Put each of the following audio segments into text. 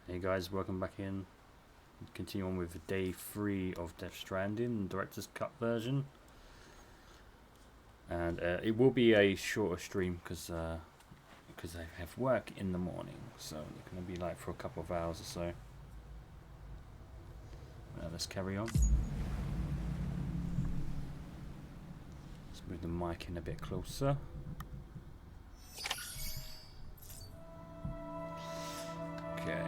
Hey guys, welcome back in. Continue on with day 3 of Death Stranding, director's cut version. And it will be a shorter stream because I have work in the morning, so it's going to be like for a couple of hours or so. Let's carry on. Let's move the mic in a bit closer. Okay.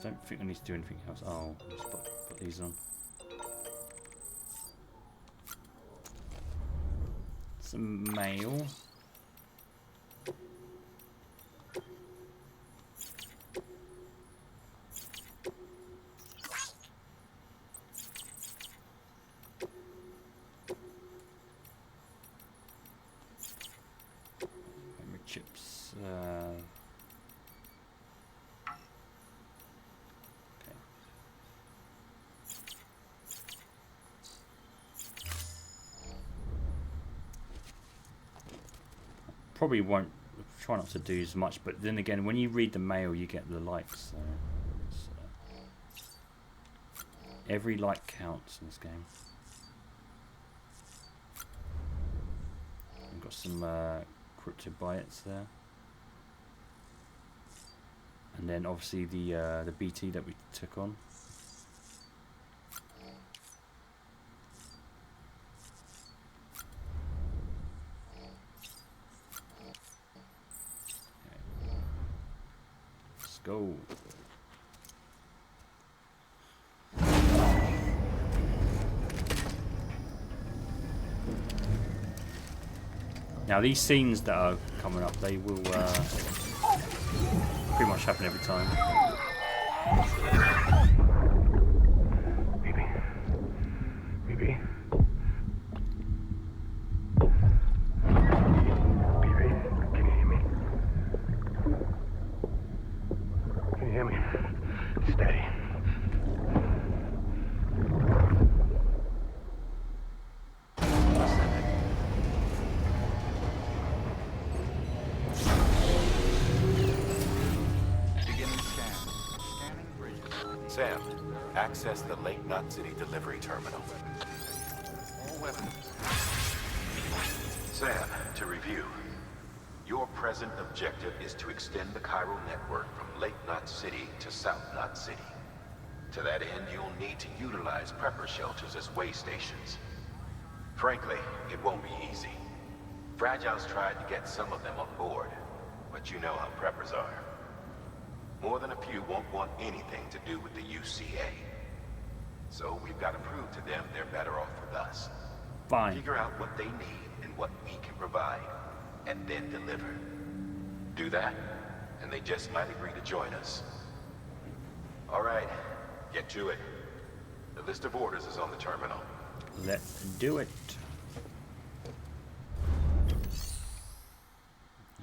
Don't think I need to do anything else. Oh, let's put these on. Some mail. Memory chips. Okay. Probably won't try not to do as much, but then again, when you read the mail, you get the likes. So every like counts in this game. We've got some crypto bytes there, and then obviously the BT that we took on. Go. Now these scenes that are coming up, they will pretty much happen every time. Maybe. Hear me? Steady. Beginning scan. Scanning bridges. Sam, access the Lake Knot City delivery terminal. All weapons. Sam, to review. Your present objective is to extend the chiral network from Lake Knot City to South Knot City. To that end, you'll need to utilize prepper shelters as way stations. Frankly, it won't be easy. Fragile's tried to get some of them on board, but you know how preppers are. More than a few won't want anything to do with the UCA. So we've got to prove to them they're better off with us. Fine. Figure out what they need and what we can provide, and then deliver. Do that, and they just might agree to join us. All right, get to it. The list of orders is on the terminal. Let's do it.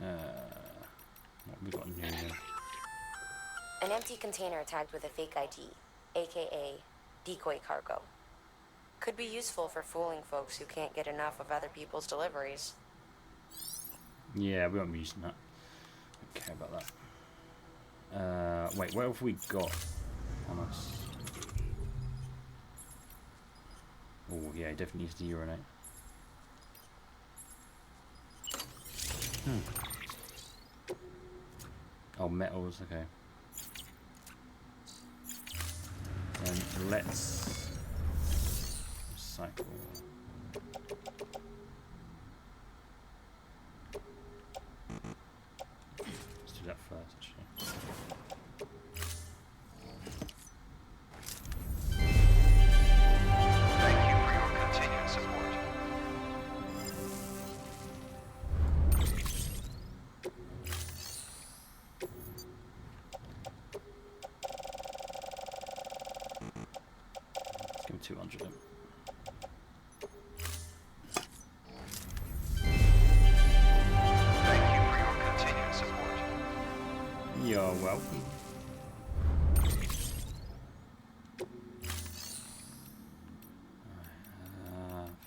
What have we got in here then? An empty container tagged with a fake ID, aka decoy cargo. Could be useful for fooling folks who can't get enough of other people's deliveries. Yeah, we won't be using that. Don't care about that. Wait, what have we got on us? Oh yeah, he definitely needs to urinate. Oh, metals, okay. And let's recycle. Let's do that first, actually. Thank you for your continued support. Let's give him 200 then. Thank you for your continued support. You're welcome.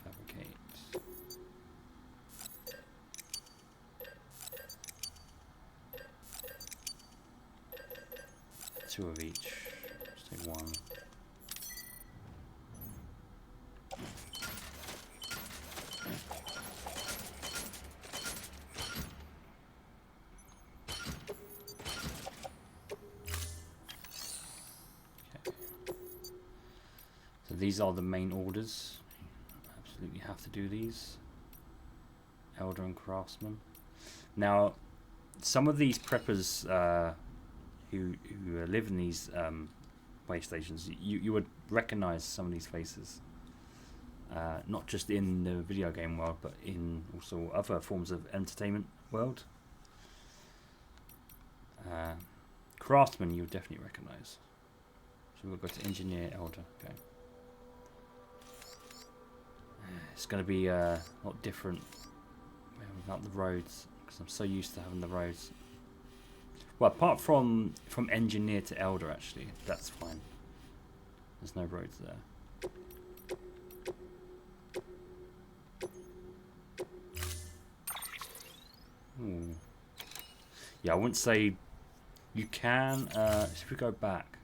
Fabricate. 2 of each. Let's take 1. These are the main orders. Absolutely have to do these. Elder and Craftsman. Now, some of these preppers who live in these way stations, you would recognize some of these faces. Not just in the video game world, but in also other forms of entertainment world. Craftsman, you'll definitely recognize. So we'll go to Engineer, Elder. Okay. It's going to be a lot different without the roads, because I'm so used to having the roads. Well, apart from Engineer to Elder, actually, that's fine. There's no roads there. Ooh. Yeah, I wouldn't say you can. If we go back,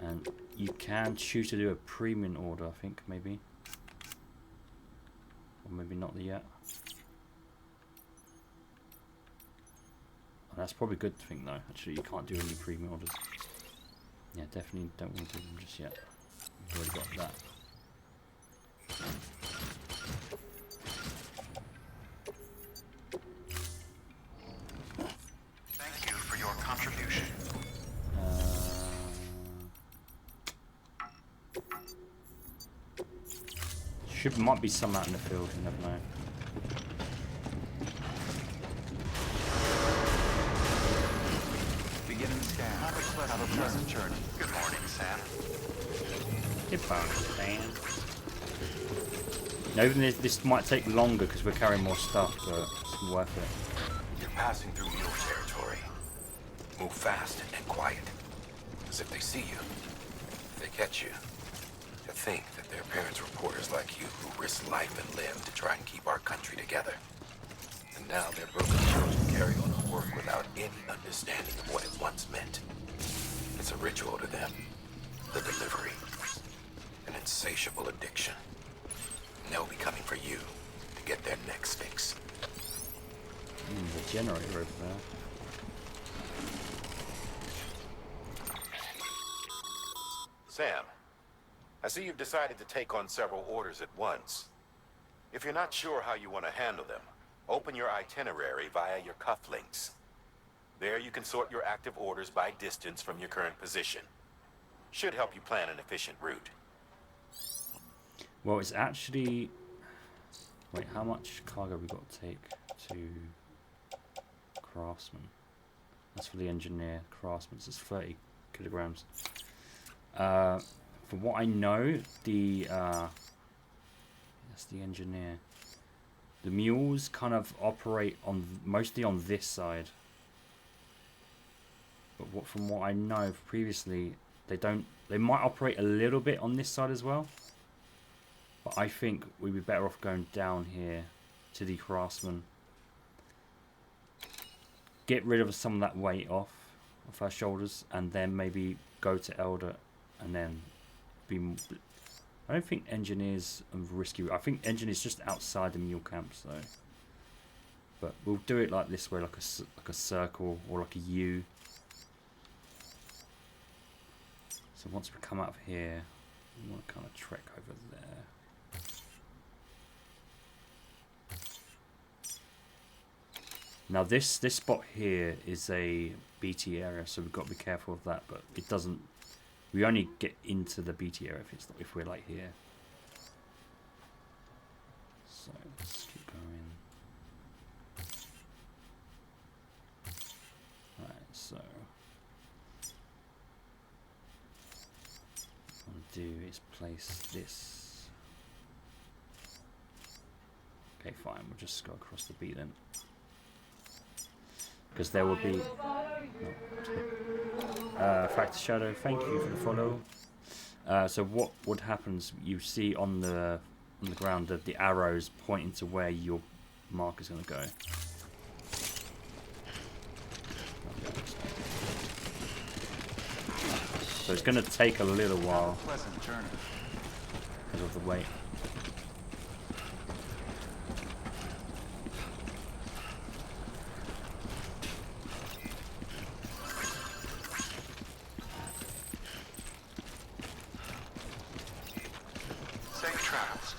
and you can choose to do a premium order, I think, maybe. Or maybe not yet. Oh, that's probably a good thing, though. Actually, you can't do any premium orders. Yeah, definitely don't want to do them just yet. We've already got that. Thank you for your contribution. Might be some out in the field, you never know. Beginning scan. Have a pleasant journey. Good morning, Sam. Goodbye, Sam. Now, even this might take longer because we're carrying more stuff, but it's worth it. You're passing through mule territory. Move fast and quiet. As if they see you. If they catch you. To think that their parents reporters like you who risk life and limb to try and keep our country together. And now their broken children carry on a work without any understanding of what it once meant. It's a ritual to them. The delivery. An insatiable addiction. And they'll be coming for you to get their next fix. The generator over there. Sam, I see you've decided to take on several orders at once. If you're not sure how you want to handle them, open your itinerary via your cufflinks. There you can sort your active orders by distance from your current position. Should help you plan an efficient route. Well, it's actually... Wait, how much cargo we got to take to Craftsman? That's for the Engineer. Craftsman, so it's 30 kilograms. From what I know, that's the Engineer. The mules kind of operate on mostly on this side. But from what I know previously, they don't. They might operate a little bit on this side as well. But I think we'd be better off going down here to the Craftsman. Get rid of some of that weight off of our shoulders, and then maybe go to Elder, and then be. I don't think Engineers are risky. I think Engineers just outside the mule camps though. But we'll do it like this way, like a circle or like a U. So once we come out of here, we want to kind of trek over there. Now this spot here is a BT area, so we've got to be careful of that. But it doesn't. We only get into the BT area if we're like here. So let's keep going. Right, so what I want to do is place this. Okay, fine. We'll just go across the beat then. Because there will be Factor Shadow, thank you for the follow. So what would happen is you see on the ground that the arrows pointing to where your mark is going to go. So it's going to take a little while Pleasant journey. because of the weight. Safe travels.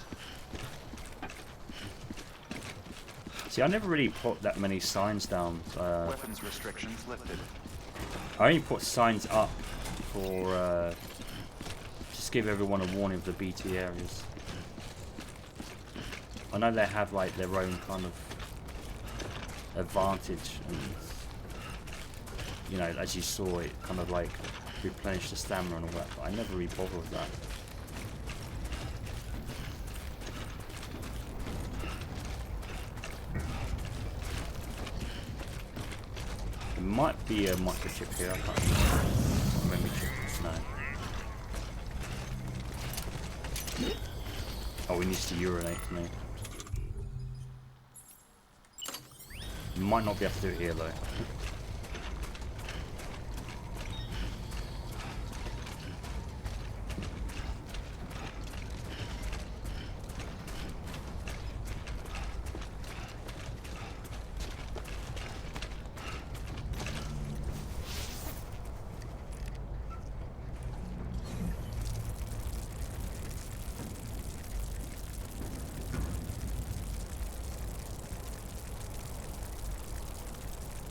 See, I never really put that many signs down. Weapons restrictions lifted. I only put signs up for just give everyone a warning of the BT areas. I know they have like their own kind of advantage, and you know, as you saw, it kind of like replenished the stamina and all that. But I never really bother with that. There might be a microchip here. I can't remember. Memory chip. No. Oh, we need to urinate for me. Might not be able to do it here though.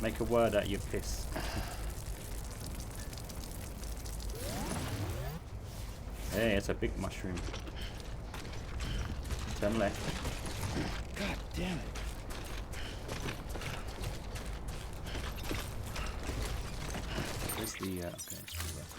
Make a word out of your piss. Hey, it's a big mushroom. Turn left. God damn it. Where's the okay, it's to the left.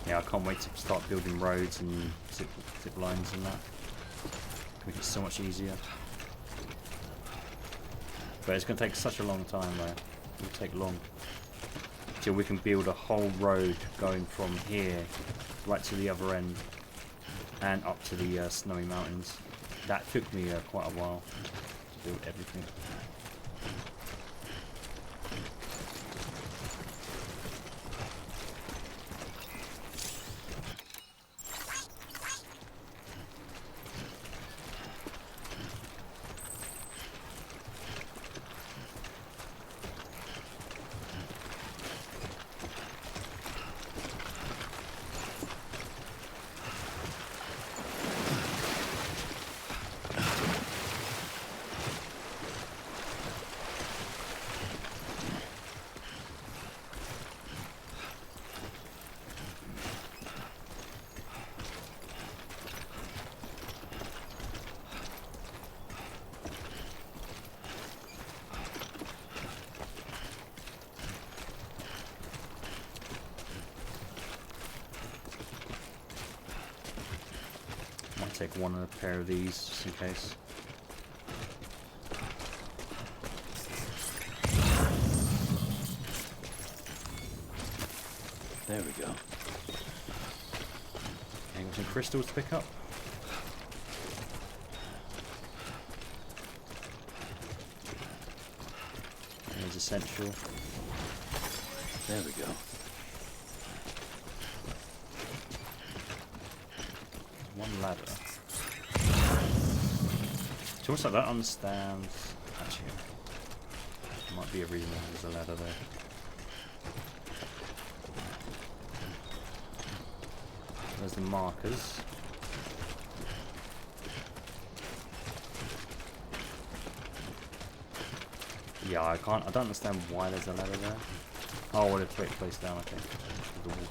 Yeah, I can't wait to start building roads and zip lines and that. Make it so much easier. But it's going to take such a long time though. It'll take long. Till we can build a whole road going from here right to the other end and up to the snowy mountains. That took me quite a while to build everything. Take one of a pair of these just in case. There we go. Okay, got some crystals to pick up. There's essential. There we go. One ladder. To us, I don't understand. Actually, there might be a reason why there's a ladder there. There's the markers. Yeah, I don't understand why there's a ladder there. Oh, well, it's placed down, okay. The water.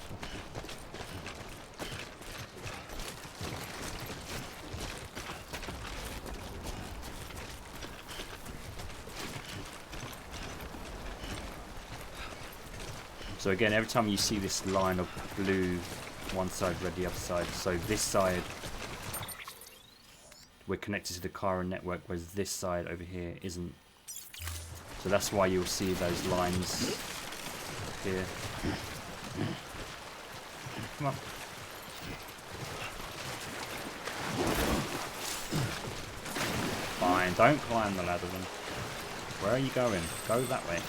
So again, every time you see this line of blue, one side red, the other side. So this side we're connected to the chiral network, whereas this side over here isn't. So that's why you'll see those lines here. Come on. Fine, don't climb the ladder then. Where are you going? Go that way.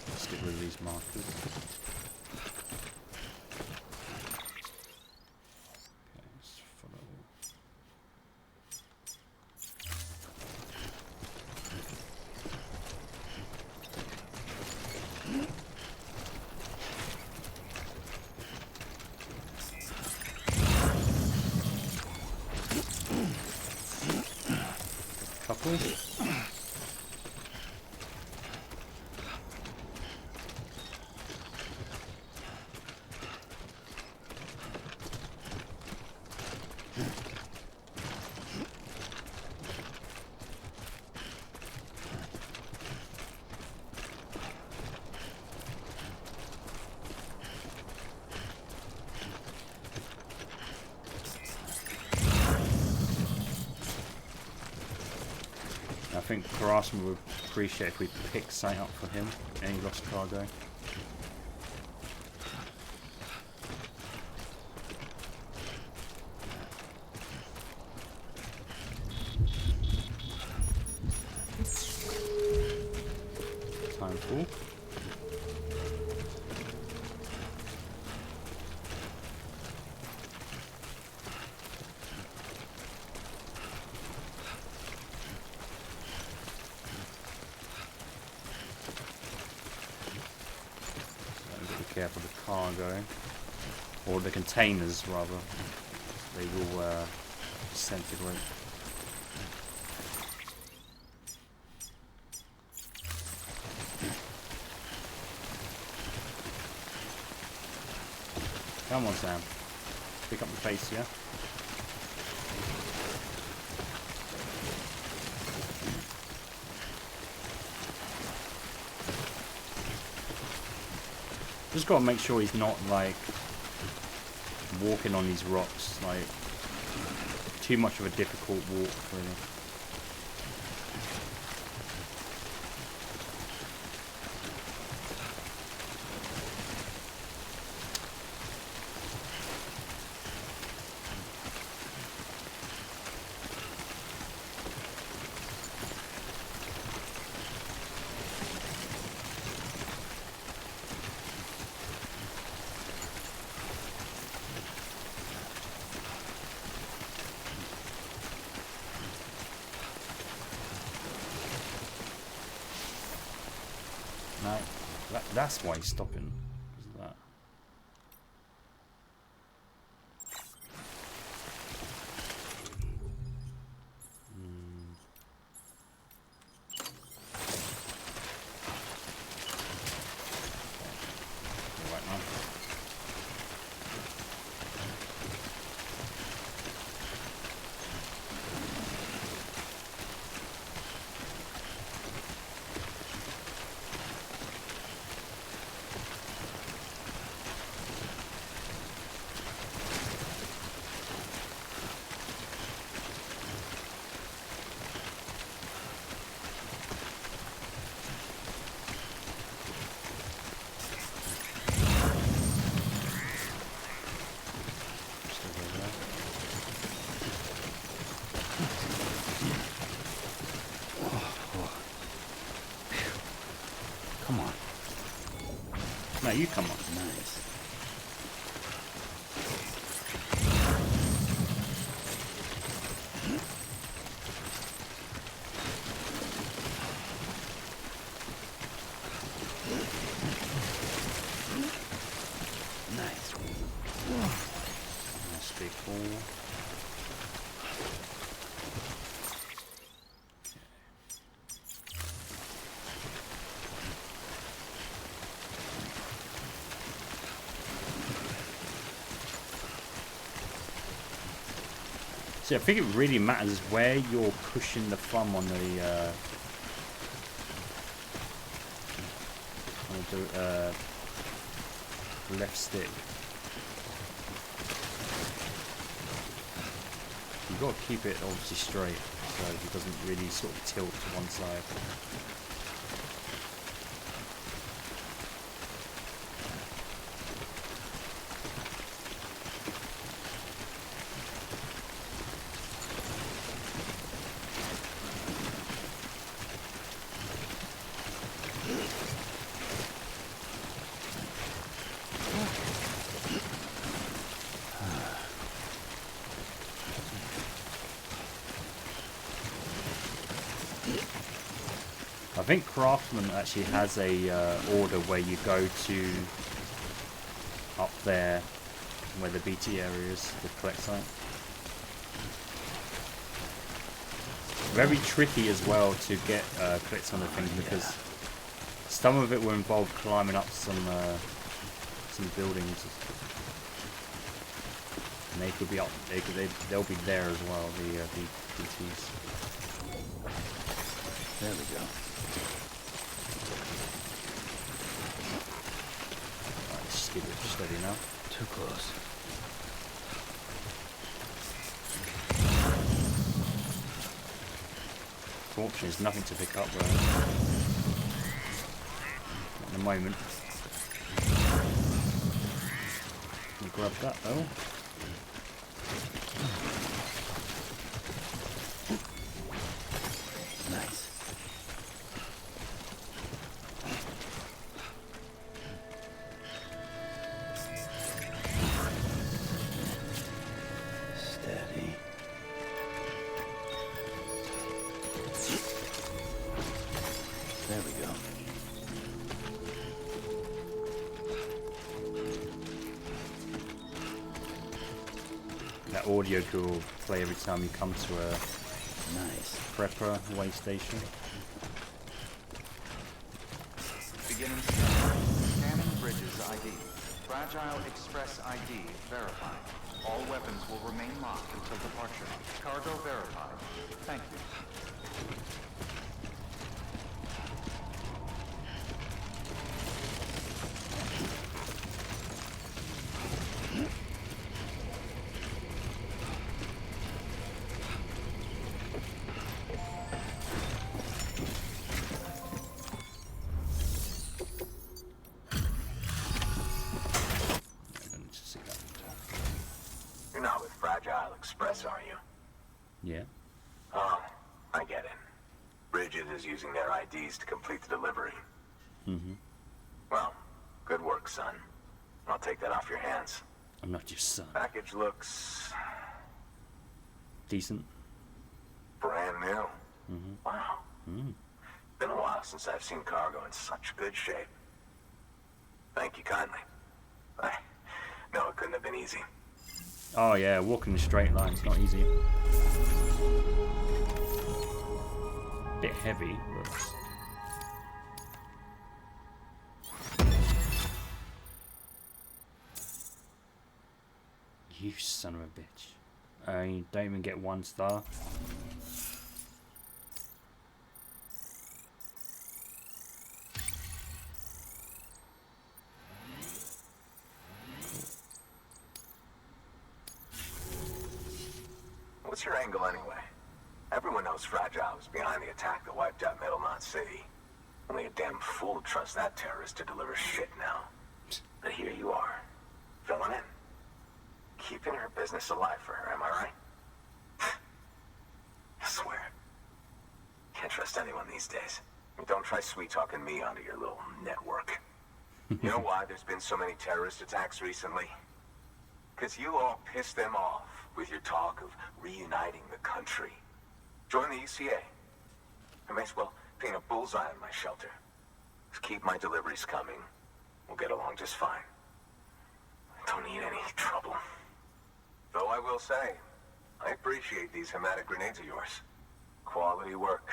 Let's get rid of these markers. Okay, let's follow. Couple. I think Karasma would appreciate if we pick something up for him. Any lost cargo. Timefall. Careful the cargo, or the containers rather. They will disintegrate. Come on, Sam. Pick up the pace, yeah? Just gotta make sure he's not like walking on these rocks, like too much of a difficult walk for him. No, that's why he's stopping. Because of that. Right now. Come on. No, you come on. Nice. Nice. Must be cool. See, I think it really matters where you're pushing the thumb on the left stick. You've got to keep it obviously straight so it doesn't really sort of tilt to one side. I think Craftsman actually has a order where you go to up there where the BT area is, the collect site. Very tricky as well to get clicks on the thing because some of it will involve climbing up some buildings, and they could be up. They'll be there as well. The BTs. There we go. Alright, let's just keep it steady now. Too close. Fortunately, there's nothing to pick up there. At the moment. Can you grab that though? Nice. Steady. There we go. That audio will play every time you come to a Nice. prepper way station. Beginning scanning bridges ID. Fragile Express ID verified. All weapons will remain locked until departure. Cargo verified. Thank you. You're not with Fragile Express, are you? Yeah. Oh, I get it. Bridget is using their IDs to complete the delivery. Mm-hmm. Well, good work, son. I'll take that off your hands. I'm not your son. Package looks Decent. brand new. Mm-hmm. Wow. Mm. Been a while since I've seen cargo in such good shape. Thank you kindly. I know it couldn't have been easy. Oh yeah, walking in a straight line is not easy. Bit heavy, but you son of a bitch. You don't even get 1 star. What's your angle anyway? Everyone knows Fragile was behind the attack that wiped out Middle Knot City. Only a damn fool would trust that terrorist to deliver shit now. But here you are, filling in. Keeping her business alive for her, am I right? I swear. Can't trust anyone these days. Don't try sweet-talking me onto your little network. You know why there's been so many terrorist attacks recently? Because you all pissed them off with your talk of reuniting the country. Join the UCA. I may as well paint a bullseye on my shelter. Just keep my deliveries coming. We'll get along just fine. I don't need any trouble. Though I will say, I appreciate these hematic grenades of yours. Quality work,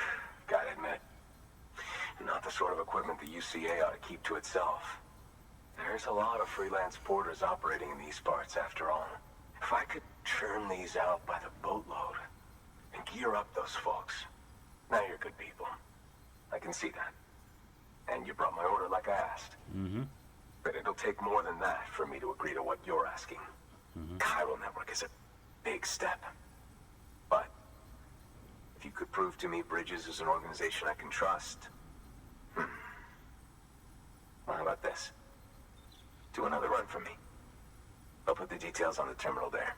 gotta admit. Not the sort of equipment the UCA ought to keep to itself. There's a lot of freelance porters operating in these parts, after all. If I could churn these out by the boatload and gear up those folks. Now you're good people. I can see that. And you brought my order like I asked. Mm-hmm. But it'll take more than that for me to agree to what you're asking. Chiral Network is a big step. But if you could prove to me Bridges is an organization I can trust... Well, how about this? Do another run for me. I'll put the details on the terminal there.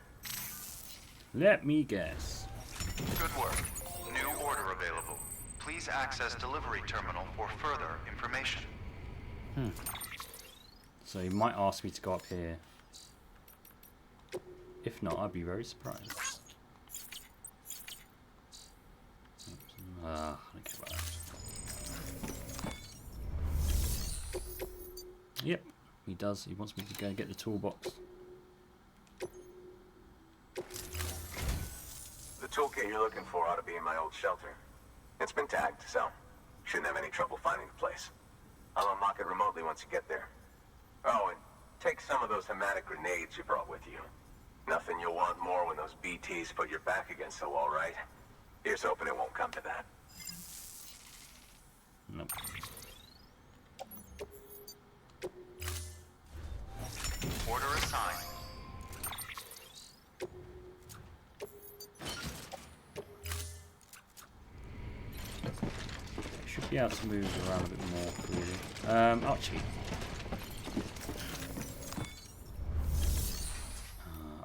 Let me guess. Good work. New order available. Please access delivery terminal for further information. So he might ask me to go up here. If not, I'd be very surprised. I don't care about that. Yep, he does. He wants me to go and get the toolbox. The toolkit you're looking for ought to be in my old shelter. It's been tagged, so shouldn't have any trouble finding the place. I'll unlock it remotely once you get there. Oh, and take some of those hematic grenades you brought with you. Nothing you'll want more when those BTs put your back against the wall, right? Here's hoping it won't come to that. Nope. Order assigned. Should be able to move around a bit more freely. Actually.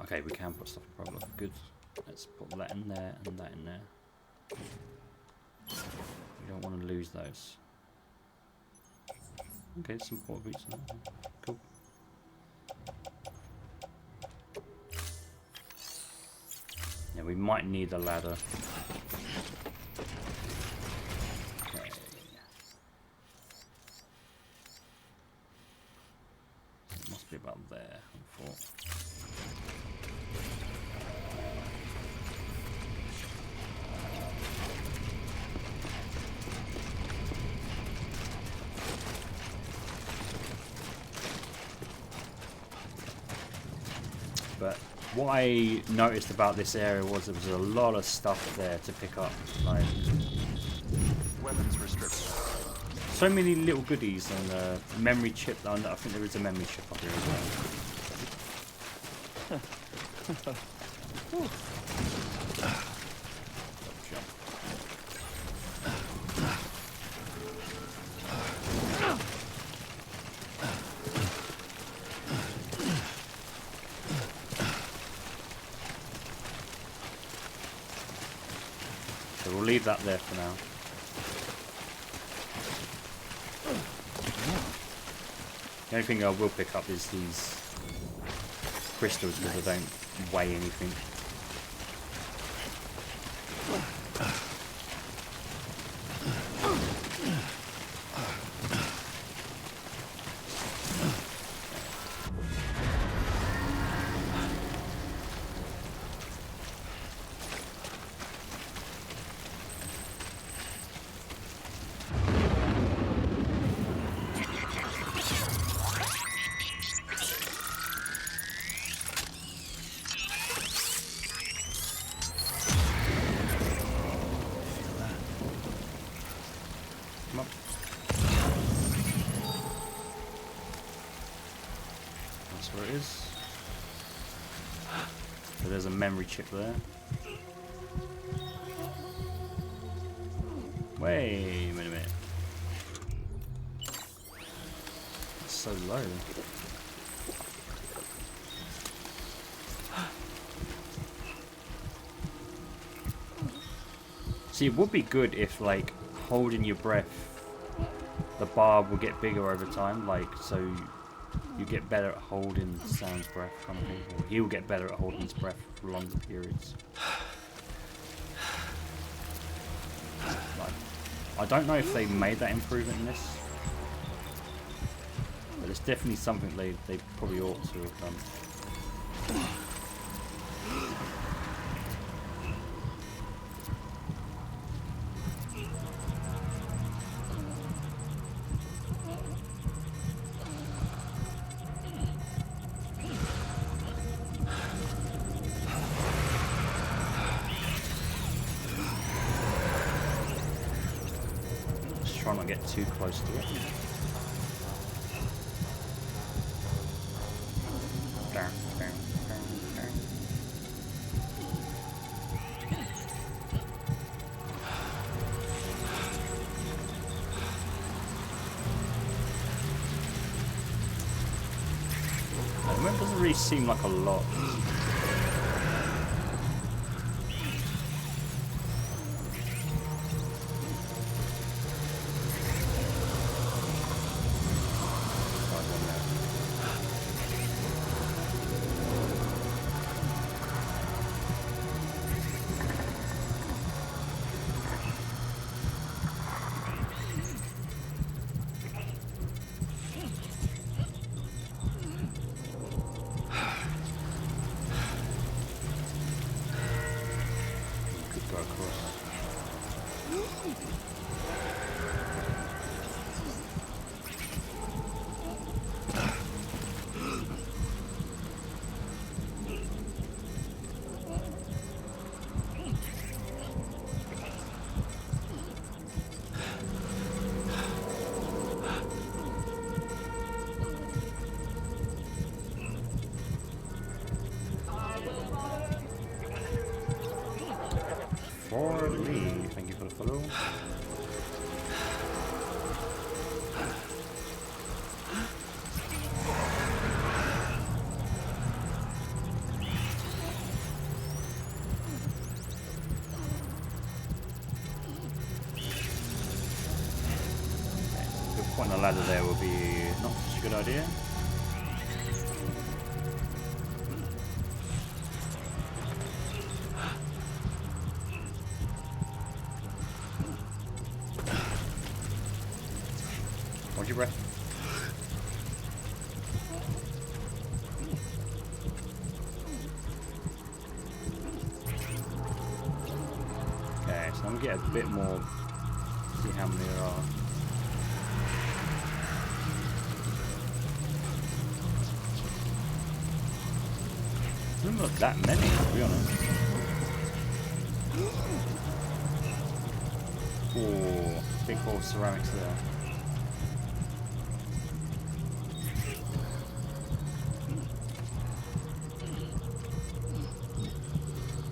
Okay, we can put stuff in problem. Good. Let's put that in there and that in there. We don't want to lose those. Okay, some port boots. Cool. Yeah, we might need a ladder. Okay. It must be about there, I thought. But what I noticed about this area was there was a lot of stuff there to pick up. Like Weapons restricted. so many little goodies and memory chip. I think there is a memory chip up here as well. So we'll leave that there for now. The only thing I will pick up is these crystals because I don't weigh anything. Come up. That's where it is. So there's a memory chip there. Wait a minute. It's so low. See, it would be good if, like, holding your breath, the bar will get bigger over time, like, so you get better at holding Sam's breath, kind of thing. Or he'll get better at holding his breath for longer periods. Like, I don't know if they made that improvement in this, but it's definitely something they probably ought to have done. want to get too close to it. Down, down, down, down. It doesn't really seem like a lot. For me, thank you for the follow. Good point on the ladder there will be not such a good idea. Hold your breath. Okay, so I'm gonna get a bit more, see how many there are. There's not that many, to be honest. Oh, big hole of ceramics there.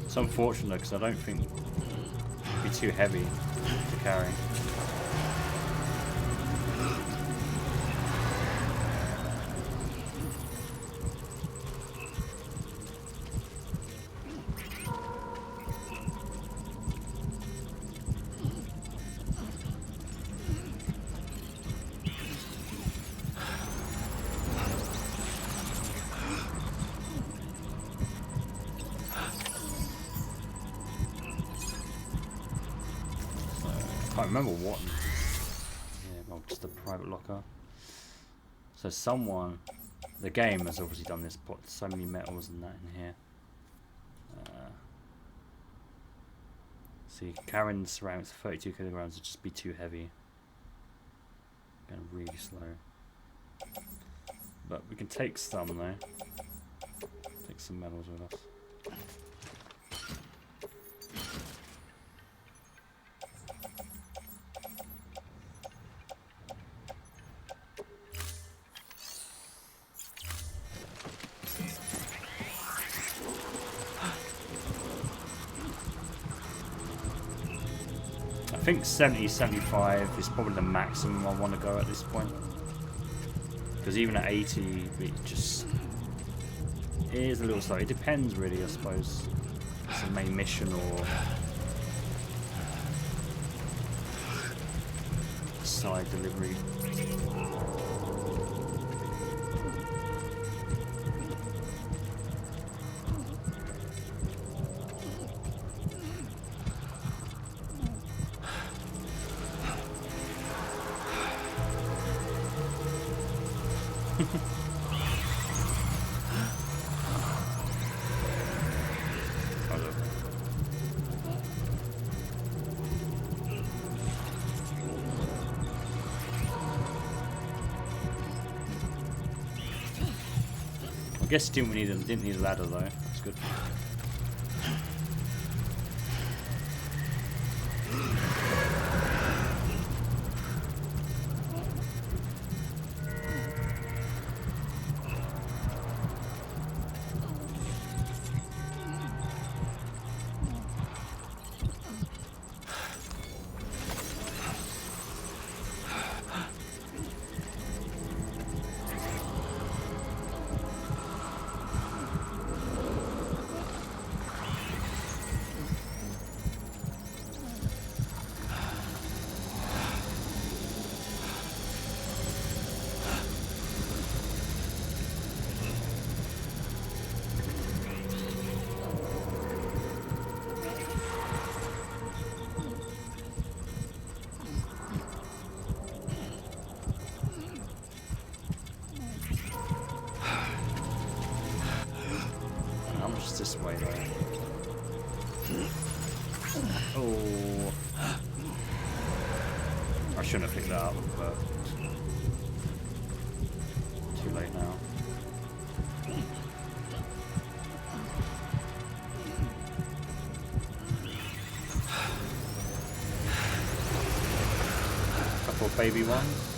It's unfortunate because I don't think it'd be too heavy to carry. I can't remember what. Yeah, well, just a private locker. So someone, the game has obviously done this, put so many metals and that in here. See, carrying ceramics 32 kilograms would just be too heavy. Going really slow. But we can take some though. Take some metals with us. I think 70, 75 is probably the maximum I want to go at this point. Because even at 80, it just is a little slow. It depends really, I suppose. It's a main mission or side delivery. I guess didn't need a ladder though. That's good. it's this way though. Oh. I shouldn't have picked that up, but too late now. Couple of baby ones.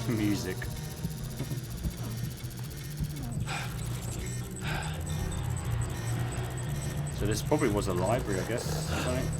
Music. So this probably was a library, I guess. Something.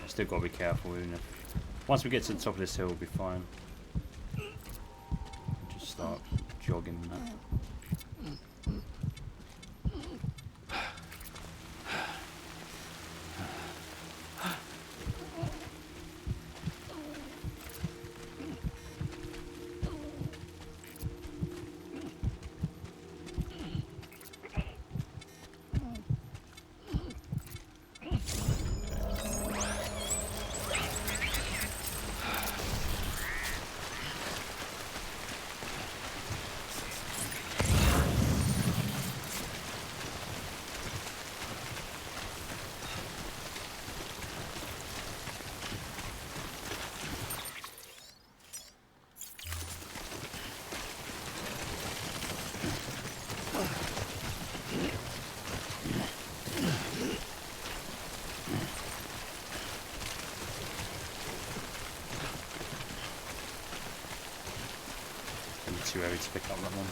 Still gotta be careful, even if once we get to the top of this hill, we'll be fine. Just start jogging that. Too heavy to pick up that one.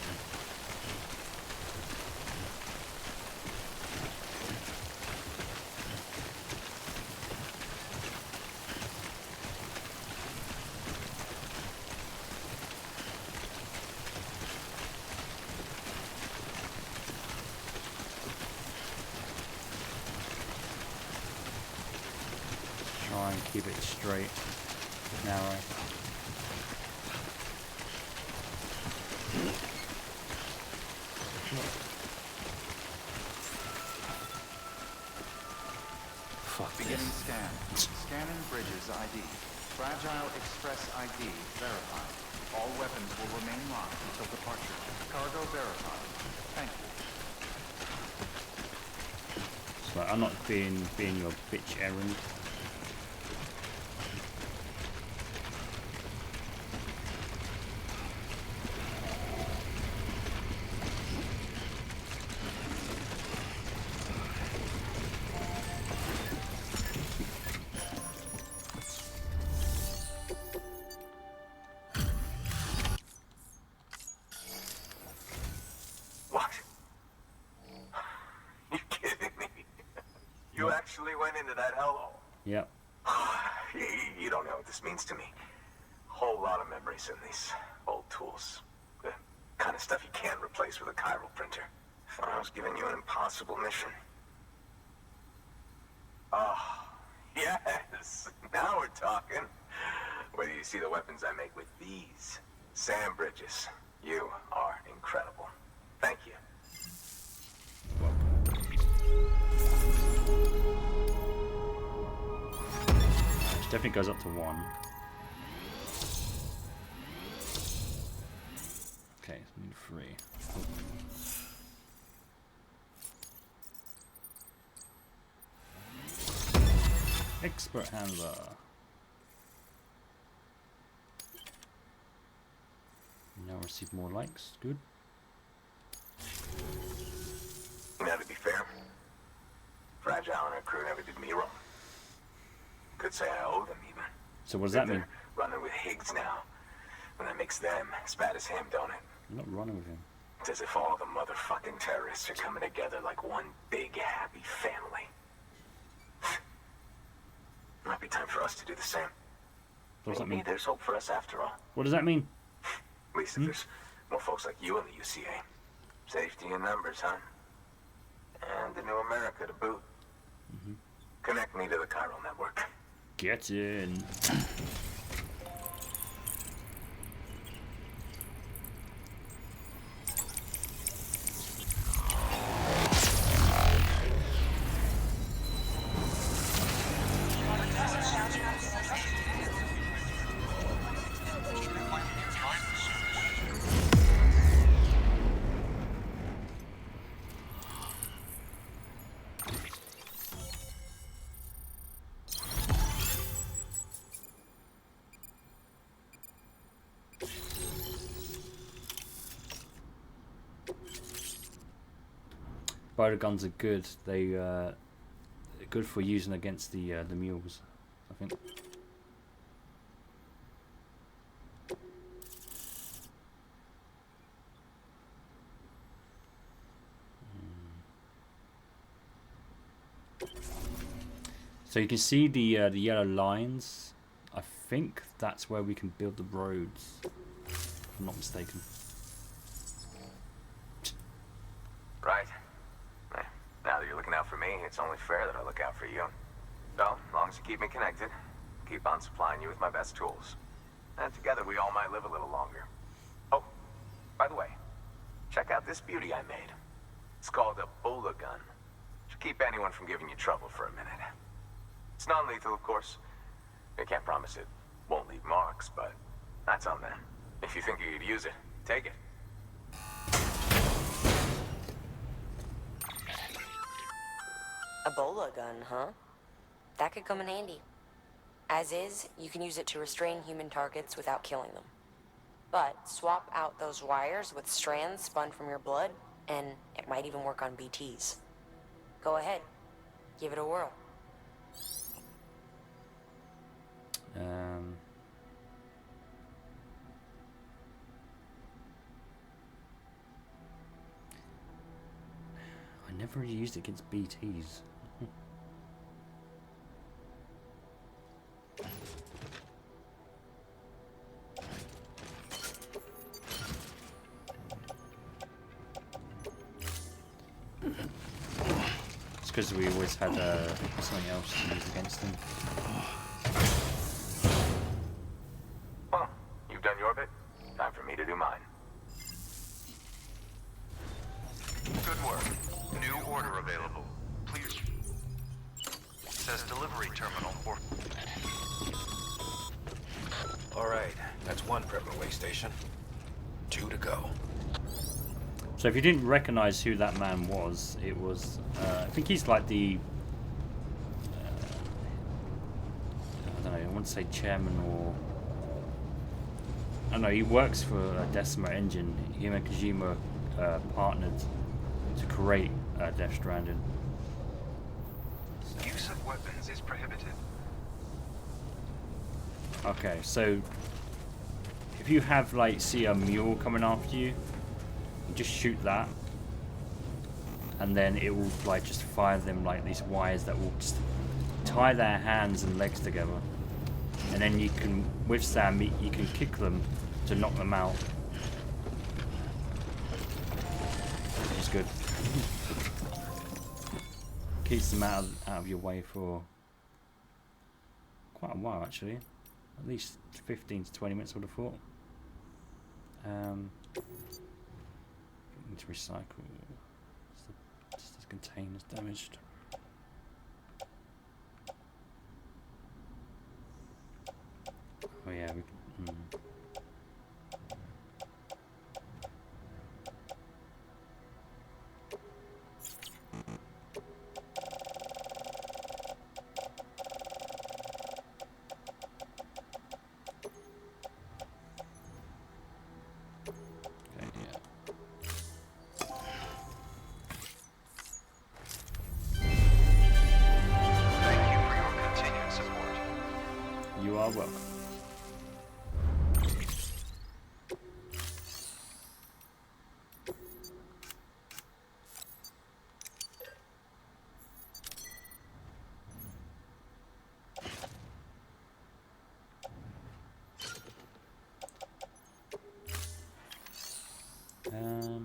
Try and keep it straight, narrow. Beginning scan. Scanning bridges ID. Fragile Express ID verified. All weapons will remain locked until departure. Cargo verified. Thank you. So I'm not being your bitch errand. Yep. You don't know what this means to me. Whole lot of memories in these old tools. The kind of stuff you can't replace with a chiral printer. I was giving you an impossible mission. Oh, yes. Now we're talking. Whether you see the weapons I make with these sand bridges, you are incredible. Thank you. Definitely goes up to 1. Okay, so we need 3. Expert handler. Now receive more likes. Good. Now, to be fair, Fragile and her crew never did me wrong. Could say I owe them even. So what does that They're mean? running with Higgs now. And that makes them as bad as him, don't it? I'm not running with him. It's as if all the motherfucking terrorists are coming together like one big happy family. Might be time for us to do the same. What does that Maybe mean? there's hope for us after all. What does that mean? At least if there's more folks like you in the UCA. Safety in numbers, huh? And the new America to boot. Connect me to the chiral network. Get in. Spider guns are good. They're good for using against the mules, I think. So you can see the yellow lines. I think that's where we can build the roads, if I'm not mistaken. Right. Now that you're looking out for me, it's only fair that I look out for you. So, as long as you keep me connected, keep on supplying you with my best tools. And together we all might live a little longer. Oh, by the way, check out this beauty I made. It's called a Bola gun. Should keep anyone from giving you trouble for a minute. It's non-lethal, of course. I can't promise it won't leave marks, but that's on them. If you think you could use it, take it. A bola gun, huh? That could come in handy. As is, you can use it to restrain human targets without killing them. But swap out those wires with strands spun from your blood, and it might even work on BTs. Go ahead. Give it a whirl. I never really used it against BTs. It's because we always had something else to use against them. Well, you've done your bit. Time for me to do mine. Good work. New order available. Please. Says delivery terminal or... All right, that's one prepper way station. 2 to go. So if you didn't recognize who that man was, it was, I think he's like the, I don't know, I want to say chairman or, I don't know, he works for Decima Engine. Him and Kojima partnered to create Death Stranding. Use of weapons is prohibited. Okay, so if you have like, see a mule coming after you, you just shoot that, and then it will like just fire them like these wires that will just tie their hands and legs together, and then you can, with Sam, you can kick them to knock them out. It's good. Keeps them out of your way for quite a while, actually. At least 15 to 20 minutes, I would have thought. Need to recycle. Just the container's damaged. Oh yeah, we can. No.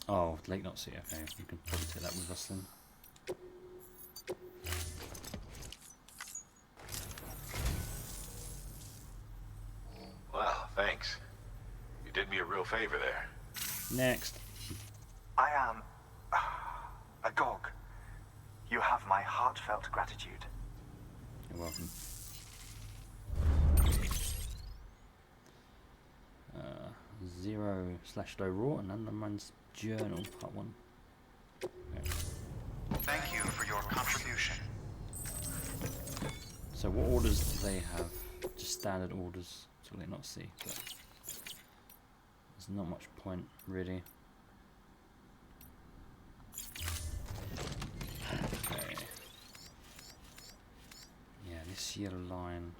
Oh, Lake Not Sea. Okay, you can probably take that with us then. Wow, thanks. You did me a real favor there. Next. I am agog. You have my heartfelt gratitude. You're welcome. Zero/low raw and Underman's Journal, part 1. Okay. Thank you for your contribution. So what orders do they have? Just standard orders, so they not see, but there's not much point really. Okay. Yeah, this yellow line.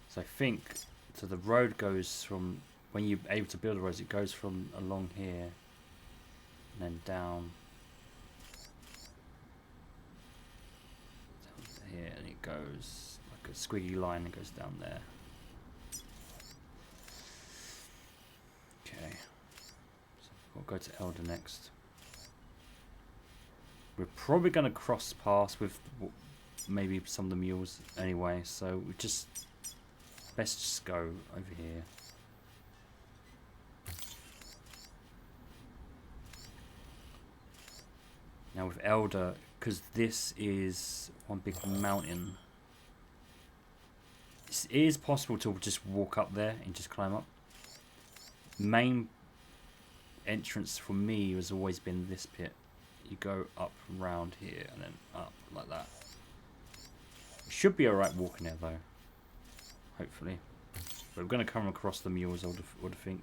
So I think so the road goes from when you're able to build the roads, it goes from along here and then down here, and it goes like a squiggly line and goes down there. Okay, so we'll go to Elder next. We're probably going to cross paths with maybe some of the mules anyway, so we just best just go over here. Now with Elder, because this is one big mountain, it is possible to just walk up there and just climb up. Main entrance for me has always been this pit. You go up round here and then up like that. It should be alright walking there though, hopefully. But we're going to come across the mules, I would think.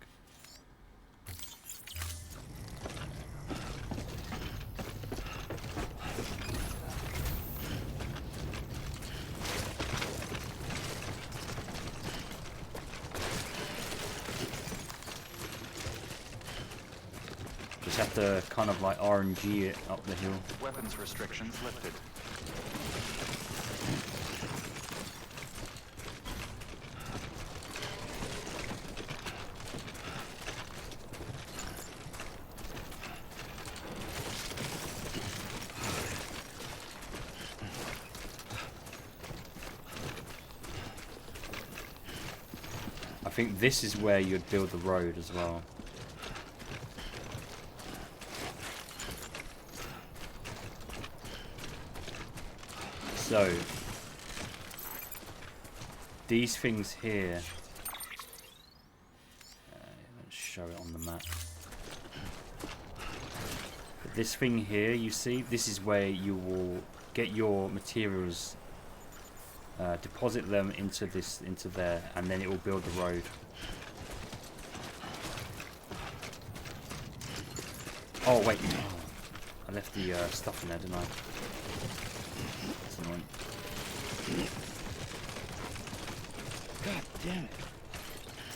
Just have to kind of like RNG it up the hill. Weapons restrictions lifted. I think this is where you'd build the road as well. So, these things here, let's show it on the map. But this thing here, you see, this is where you will get your materials, deposit them into there, and then it will build the road. Oh wait, oh, I left the stuff in there, didn't I? God damn it.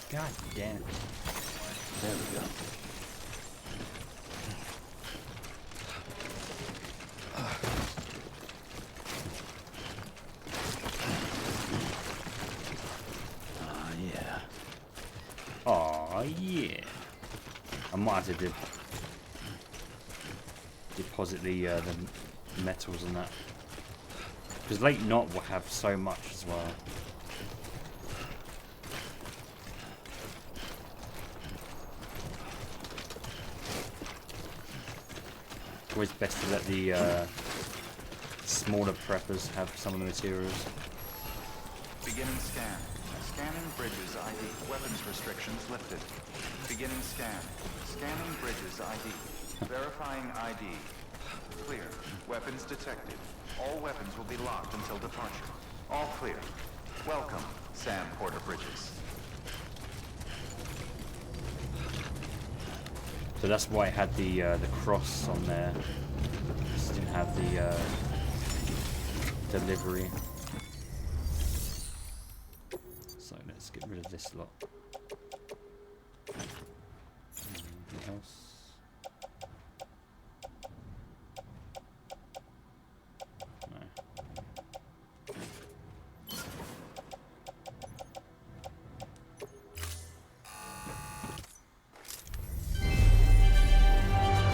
God damn it. There we go. Yeah. Oh yeah. I might have to deposit the metals and that. Because Lake Knot will have so much as well. Always best to let the smaller preppers have some of the materials. Beginning scan. Scanning bridges ID. Weapons restrictions lifted. Beginning scan. Scanning bridges ID. Verifying ID. Clear. Weapons detected. All weapons will be locked until departure. All clear. Welcome, Sam Porter Bridges. So that's why I had the cross on there. Just didn't have the delivery. Let's get rid of this lot. Anything else? No.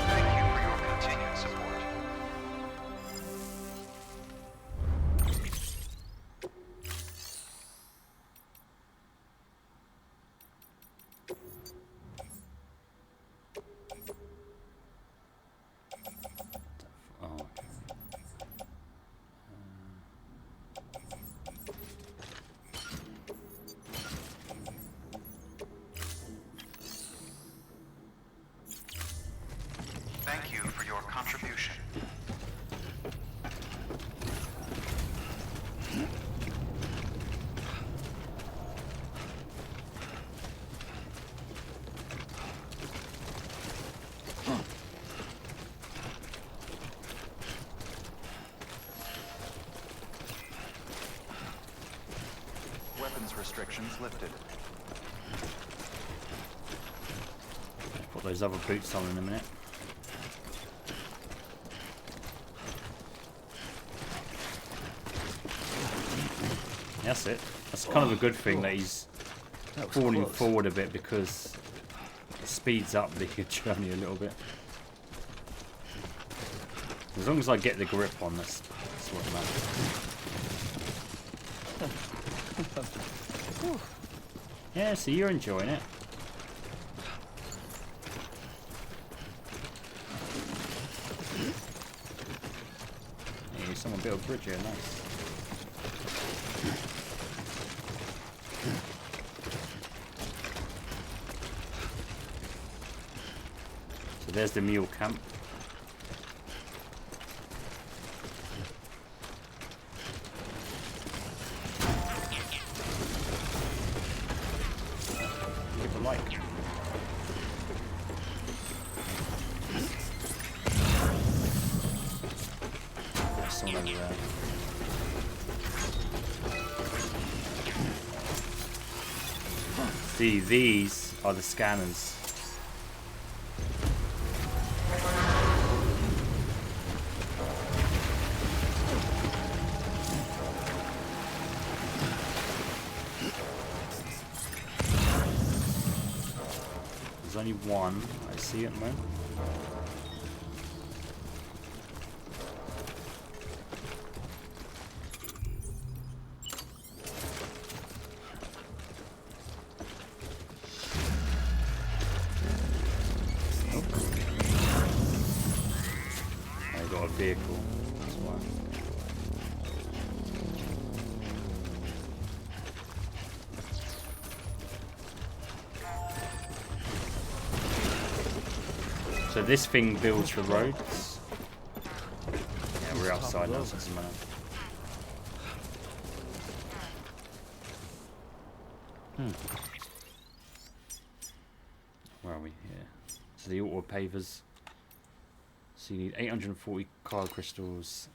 Thank you for your continued support. Oh, okay. Thank you for your contribution. Weapons restrictions lifted. Put those other boots on in a minute. That's it. That's kind of a good thing that he's falling forward a bit because it speeds up the journey a little bit. As long as I get the grip on, that's what matters. Yeah, so you're enjoying it. Yeah, someone built a bridge here, nice. So there's the mule camp. Give a like. There's someone over there. See, these are the scanners. There's only one I see at the moment. I got a vehicle. That's why. So this thing builds the roads. Yeah, we're outside now, so it doesn't matter. Where are we? Here. So the auto pavers. So you need 840 car crystals.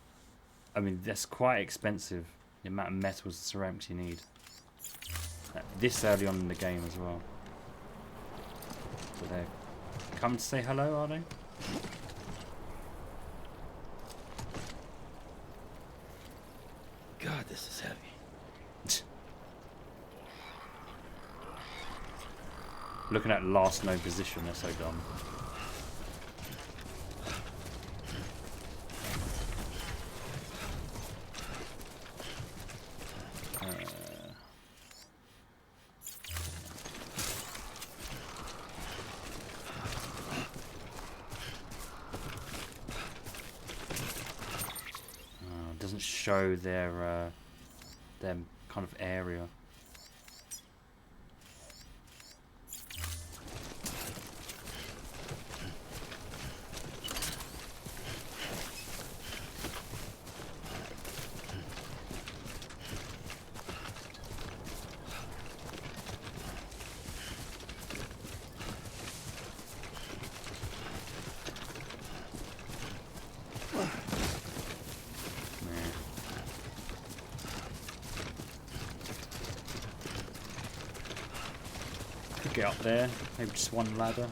I mean, that's quite expensive. The amount of metals and ceramics you need. This early on in the game as well. So they're coming to say hello, are they? God, this is heavy. Looking at last known position, they're so dumb. Doesn't show their kind of area. Could get up there. Maybe just one ladder.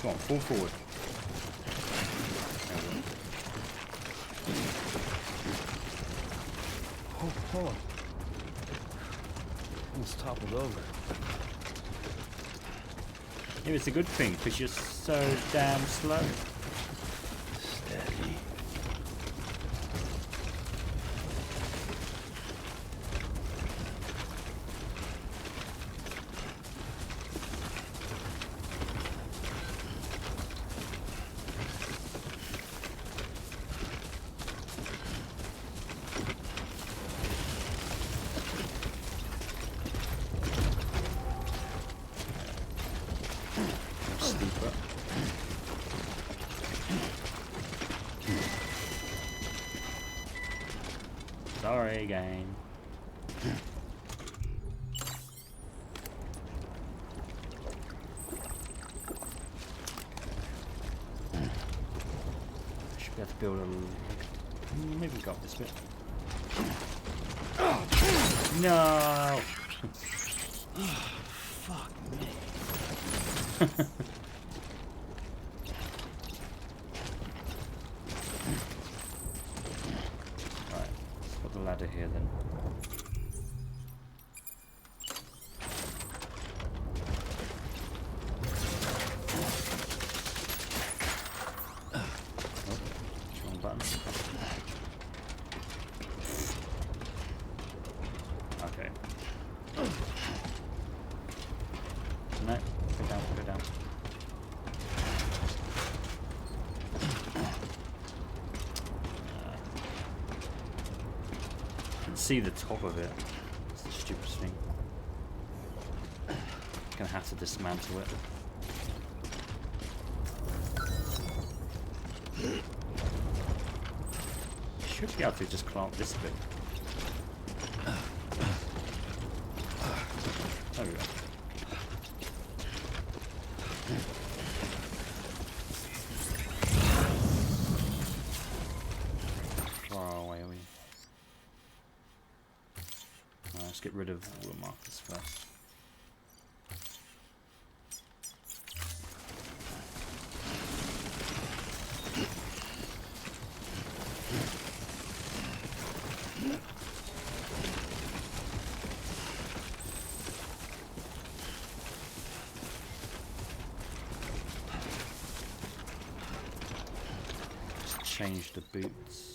Come on, fall forward. Oh, oh. Almost toppled over. Yeah, it's a good thing because you're so damn slow. Steady. Steeper. Sorry, game. Should be able to build a. Maybe got this bit. No. Fuck me. Right, let's put the ladder here then. Oh, wrong button. Okay. No, go down, go down. Can see the top of it. That's the stupidest thing. Gonna have to dismantle it. Should be able to just clamp this bit. There we go. Far away are we? Let's get rid of all the markers first. Just change the boots.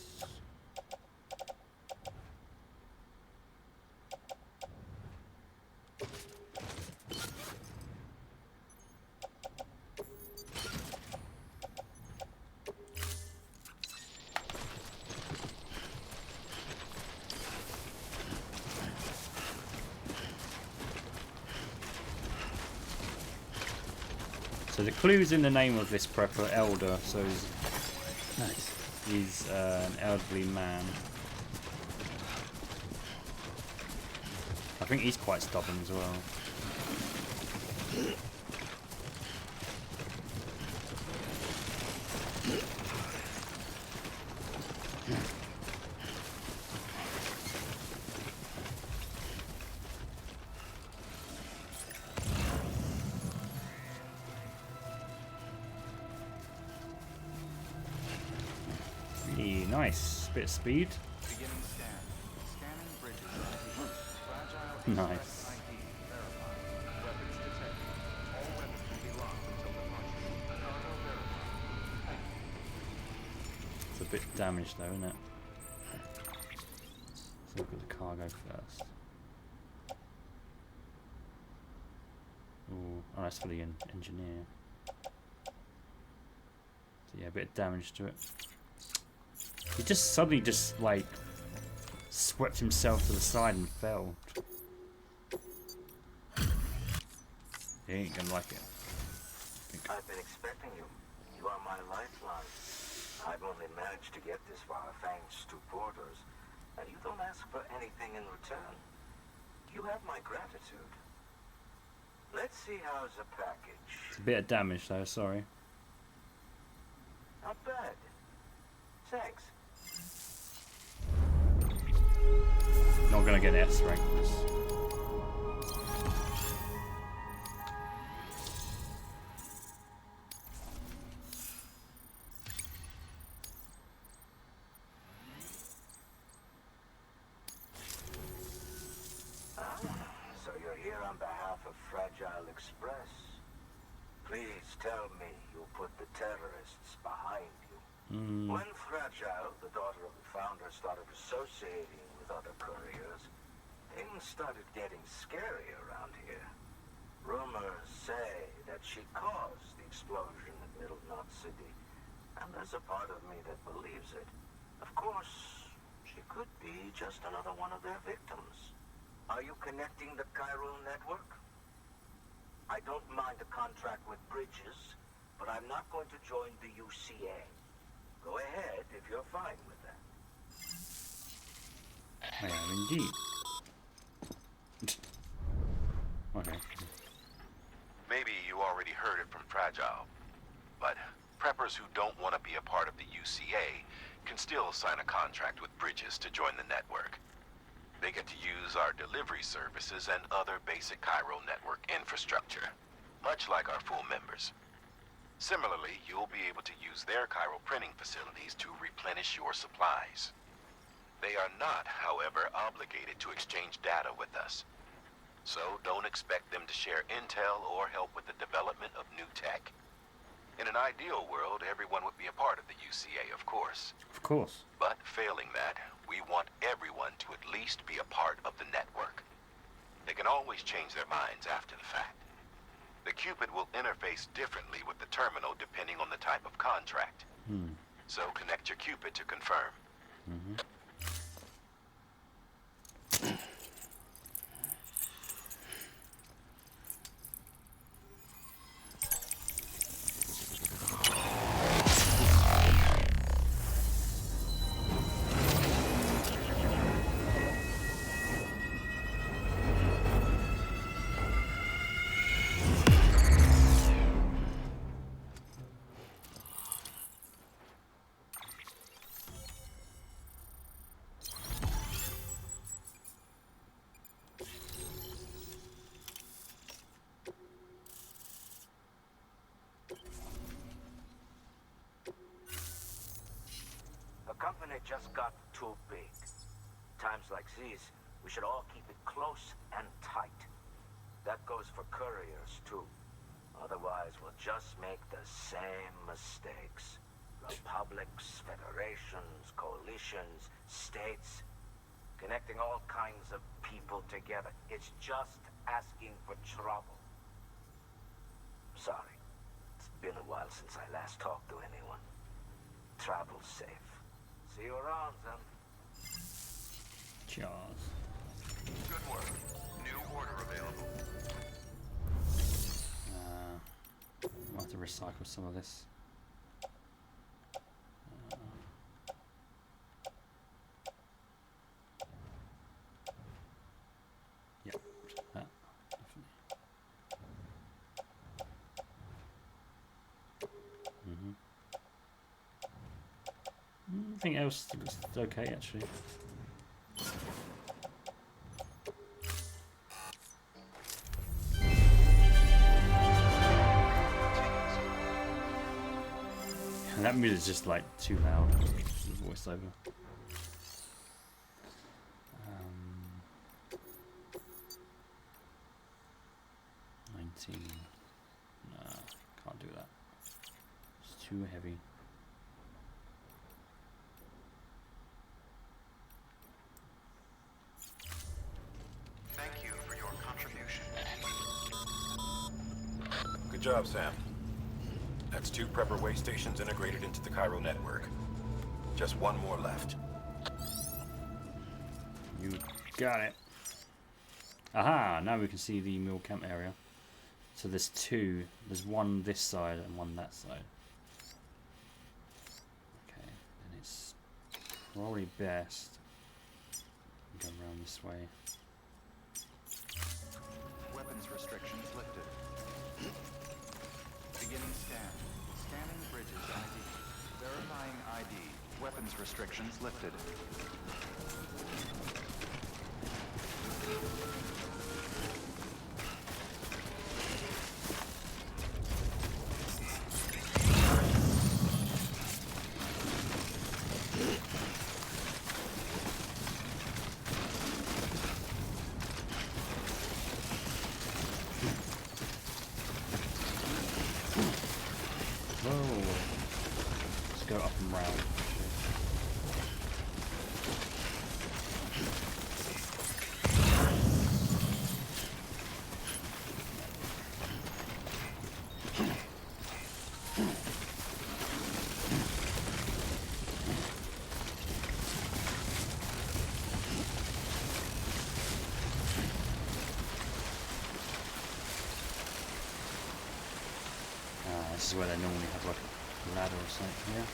So the clue's in the name of this prepper, Elder, so Nice. he's an elderly man. I think he's quite stubborn as well. Really nice. Bit of speed. Beginning scan. Scanning bridges ID. Fragile Nice. express ID verified. Weapons detected. All weapons will be locked until departure. Cargo verified. It's a bit damaged though, isn't it? Let's look at the cargo first. Ooh, oh, that's for the engineer. So yeah, a bit of damage to it. He just suddenly just like swept himself to the side and fell. He ain't gonna like it. I've been expecting you. You are my lifeline. I've only managed to get this far thanks to porters, and you don't ask for anything in return. You have my gratitude. Let's see how's the package. It's a bit of damage though, sorry. Not bad. Thanks. Not gonna get S rank for this. So you're here on behalf of Fragile Express. Please tell me you put the terrorists behind you. When Fragile, the daughter of the founder, started associating with other couriers, things started getting scary around here. Rumors say that she caused the explosion at Middle Knot City, and there's a part of me that believes it. Of course, she could be just another one of their victims. Are you connecting the Cairo network? I don't mind a contract with Bridges, but I'm not going to join the UCA. Go ahead if you're fine with that. I am indeed. Okay. Maybe you already heard it from Fragile, but preppers who don't want to be a part of the UCA can still sign a contract with Bridges to join the network. They get to use our delivery services and other basic Cairo network infrastructure, much like our full members. Similarly, you'll be able to use their Cairo printing facilities to replenish your supplies. They are not, however, obligated to exchange data with us. So don't expect them to share intel or help with the development of new tech. In an ideal world, everyone would be a part of the UCA, of course. Of course. But failing that, we want everyone to at least be a part of the network. They can always change their minds after the fact. The Cupid will interface differently with the terminal depending on the type of contract. So connect your Cupid to confirm. The company just got too big. Times like these, we should all keep it close and tight. That goes for couriers, too. Otherwise, we'll just make the same mistakes. Republics, federations, coalitions, states, connecting all kinds of people together. It's just asking for trouble. Sorry. It's been a while since I last talked to anyone. Travel safe. See you around, then. Jaws. Good work. New order available. I'll have to recycle some of this. Yep, that, definitely. Anything else looks okay, actually. And that music's just like too loud. The voiceover. 19. Nah, can't do that. It's too heavy. Thank you for your contribution. Good job, Sam. That's 2 prepper way stations integrated into the Cairo network. Just 1 more left. You got it. Aha, now we can see the mill camp area. So there's 2. There's 1 this side and 1 that side. Okay, then it's probably best to go around this way. Weapons restrictions lifted. Beginning scan. Scanning Bridges ID. Verifying ID. Weapons restrictions lifted. Let's go up and round. This is where they normally have like a ladder or something, yeah.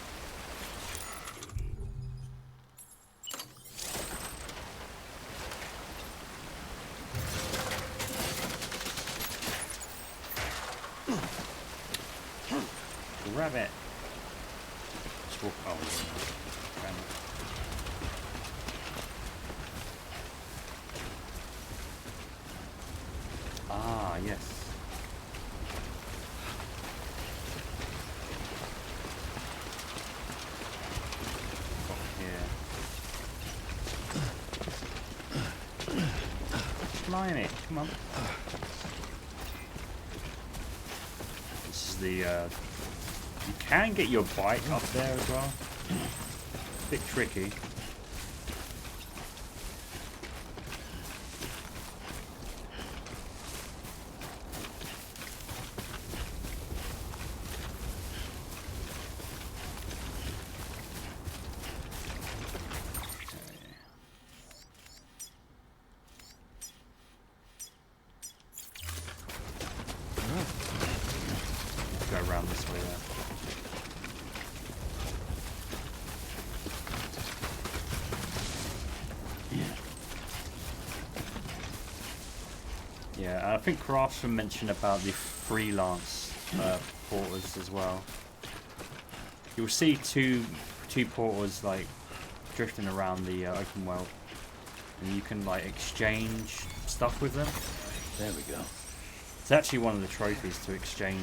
Grab it. Just walk. Oh, grab it. Ah, yes. Blimey, come on. This is the, you can get your bike up there as well. Bit tricky. Around this way there. Yeah, I think Craftsman mentioned about the freelance porters as well. You'll see two porters like drifting around the open world, and you can like exchange stuff with them. There we go. It's actually one of the trophies to exchange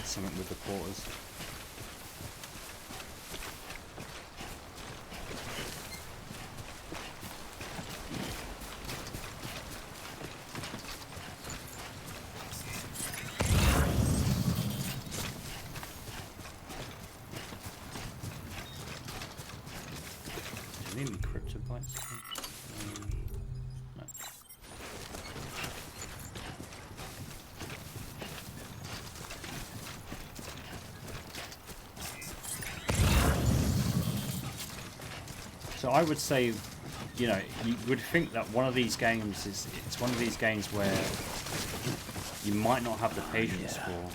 something with the porters. Do you need any cryptobytes? No. So I would say, you know, you would think that one of these games it's one of these games where you might not have the patience for.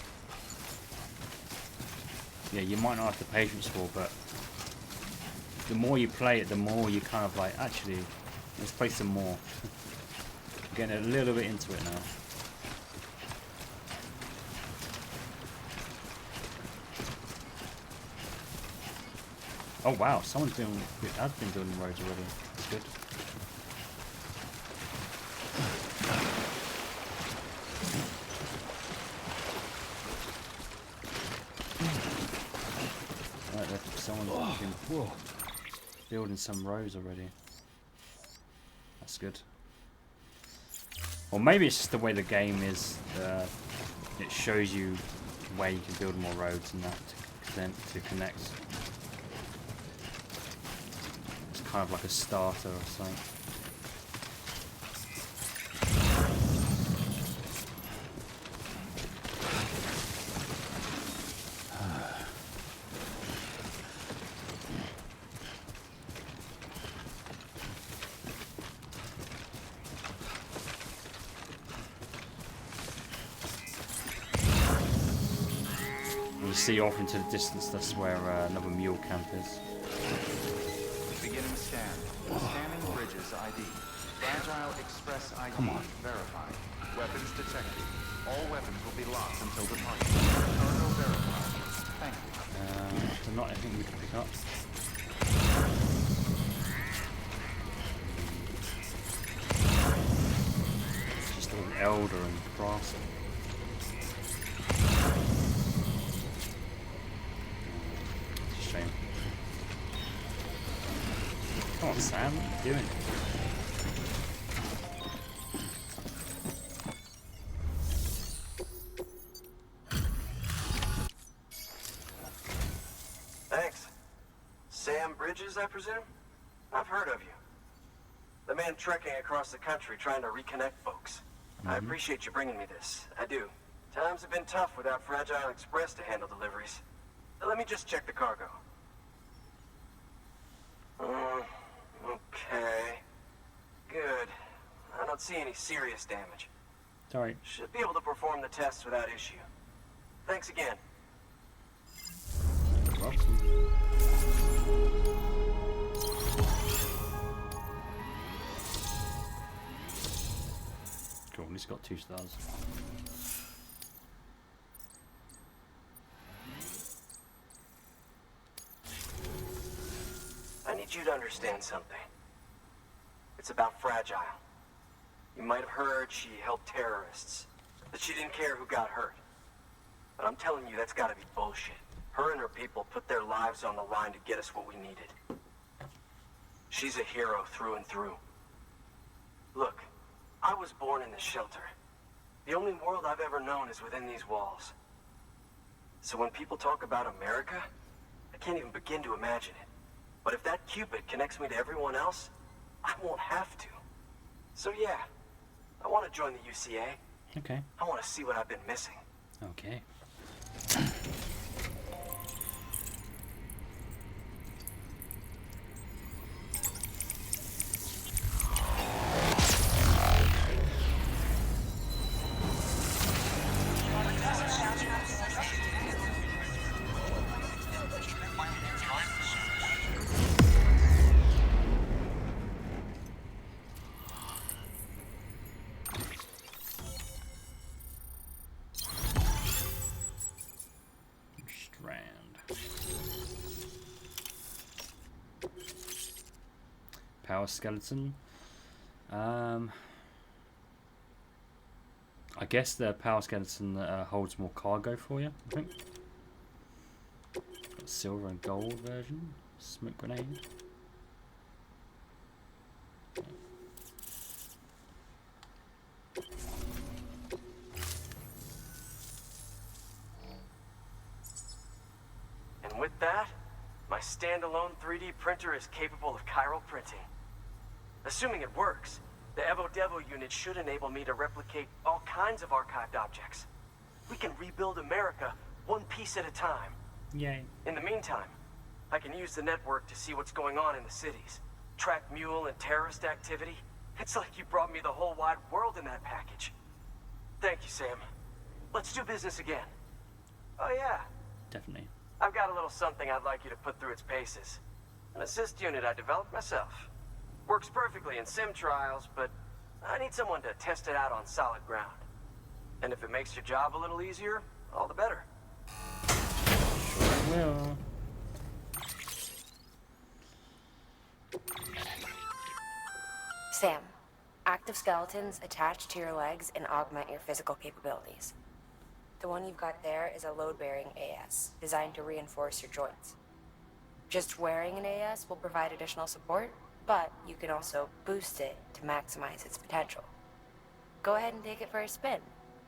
Yeah, you might not have the patience for, but the more you play it, the more you kind of like, actually, let's play some more. I'm getting a little bit into it now. Oh wow, has been building roads already. That's good. Right, someone's been building some roads already. That's good. Or maybe it's just the way the game is. It shows you where you can build more roads and that to connect. Kind of like a starter or something. You see off into the distance, that's where another mule camp is. Beginning scan. Scanning bridges ID. Fragile Express ID verified. Weapons detected. All weapons will be locked until departure. Cargo verified. Thank you. There's not anything we can pick up. Elder and Cross. It's a shame. Come on, Sam, what are you doing? Thanks. Sam Bridges, I presume? I've heard of you. The man trekking across the country trying to reconnect folks. I appreciate you bringing me this. I do. Times have been tough without Fragile Express to handle deliveries. Let me just check the cargo. Okay. Good. I don't see any serious damage. Sorry. Should be able to perform the tests without issue. Thanks again. You're welcome. Cool, at least got 2 stars. I need you to understand something. It's about Fragile. You might have heard she helped terrorists, that she didn't care who got hurt. But I'm telling you, that's gotta be bullshit. Her and her people put their lives on the line to get us what we needed. She's a hero through and through. Look, I was born in this shelter. The only world I've ever known is within these walls. So when people talk about America, I can't even begin to imagine it. But if that Cupid connects me to everyone else, I won't have to. So yeah, I want to join the UCA. Okay. I want to see what I've been missing. Okay. Power skeleton. I guess the power skeleton holds more cargo for you, I think. Got silver and gold version. Smoke grenade. And with that, my standalone 3D printer is capable of chiral printing. Assuming it works, the Evo Devo unit should enable me to replicate all kinds of archived objects. We can rebuild America one piece at a time. Yay. In the meantime, I can use the network to see what's going on in the cities. Track mule and terrorist activity. It's like you brought me the whole wide world in that package. Thank you, Sam. Let's do business again. Oh yeah, Definitely. I've got a little something I'd like you to put through its paces. An assist unit I developed myself. Works perfectly in sim trials, but I need someone to test it out on solid ground. And if it makes your job a little easier, all the better. Sure will. Sam, active skeletons attach to your legs and augment your physical capabilities. The one you've got there is a load-bearing AS, designed to reinforce your joints. Just wearing an AS will provide additional support, but you can also boost it to maximize its potential. Go ahead and take it for a spin.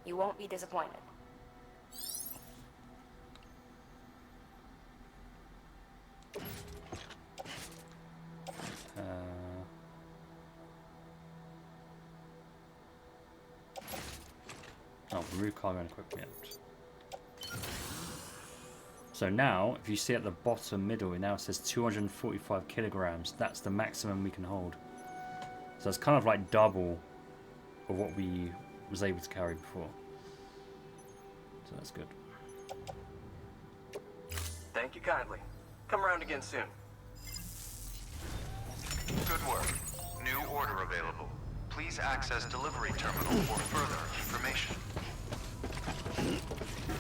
You won't be disappointed. Remove cargo and equipment. So now, if you see at the bottom middle, it now says 245 kilograms. That's the maximum we can hold. So it's kind of like double of what we was able to carry before. So that's good. Thank you kindly. Come around again soon. Good work. New order available. Please access delivery terminal for further information.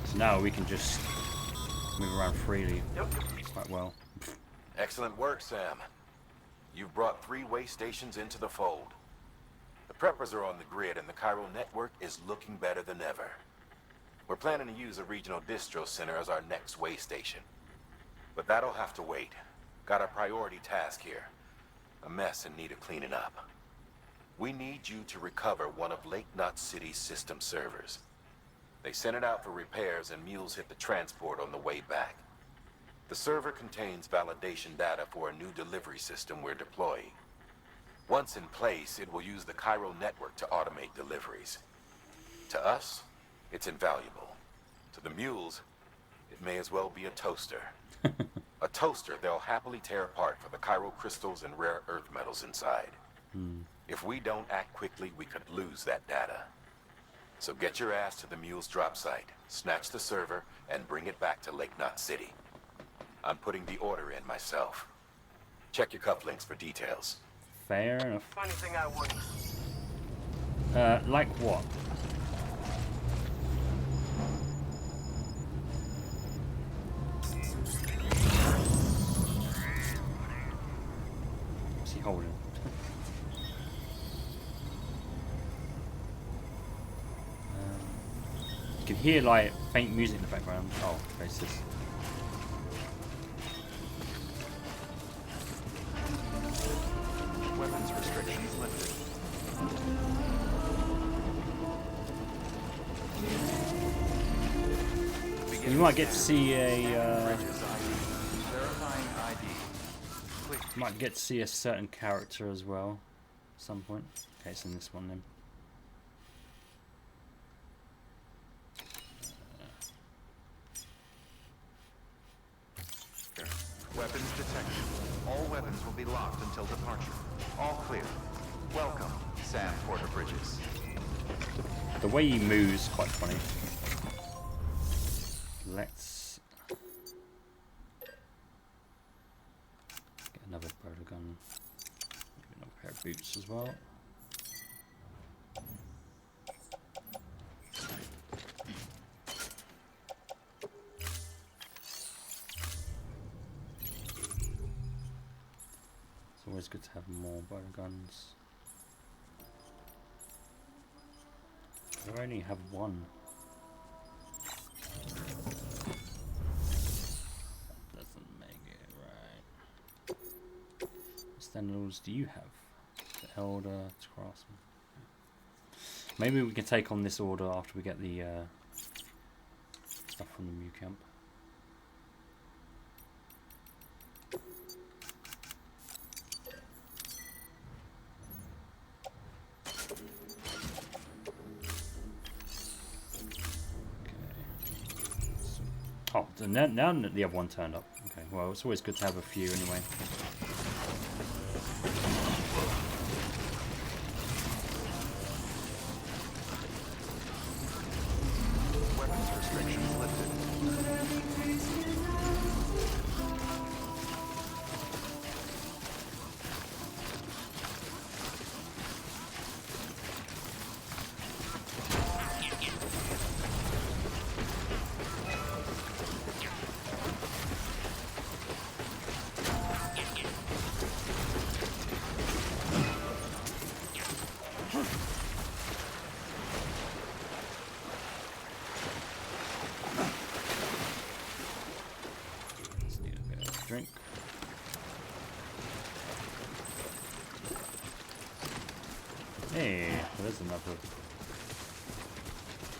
So now we can just move around freely. Yep. Quite well. Excellent work, Sam. You've brought 3 way stations into the fold. The preppers are on the grid and the chiral network is looking better than ever. We're planning to use a regional distro center as our next way station. But that'll have to wait. Got a priority task here. A mess in need of cleaning up. We need you to recover one of Lake Knot City's system servers. They sent it out for repairs and mules hit the transport on the way back. The server contains validation data for a new delivery system we're deploying. Once in place, it will use the chiral network to automate deliveries. To us, it's invaluable. To the mules, it may as well be a toaster. A toaster they'll happily tear apart for the chiral crystals and rare earth metals inside. If we don't act quickly, we could lose that data. So get your ass to the mule's drop site, snatch the server, and bring it back to Lake Knot City. I'm putting the order in myself. Check your cufflinks for details. Fair enough. Anything I wouldn't. Like what? What's he holding? You can hear like faint music in the background. Oh, racist. Weapons restrictions lifted. You might get to see a. Verifying ID. Click. Might get to see a certain character as well, at some point. Okay, it's in this one then. Weapons detected. All weapons will be locked until departure. All clear. Welcome, Sam Porter Bridges. The way he moves is quite funny. Let's get another proto gun. Maybe another pair of boots as well. It's always good to have more proto guns. I only have one. Doesn't make it right. What standards do you have? The Elder, to Craftsman. Maybe we can take on this order after we get the stuff from the Mu camp. Oh, now the other one turned up. Okay, well, it's always good to have a few anyway. Weapons restrictions lifted. Drink. Hey, there's another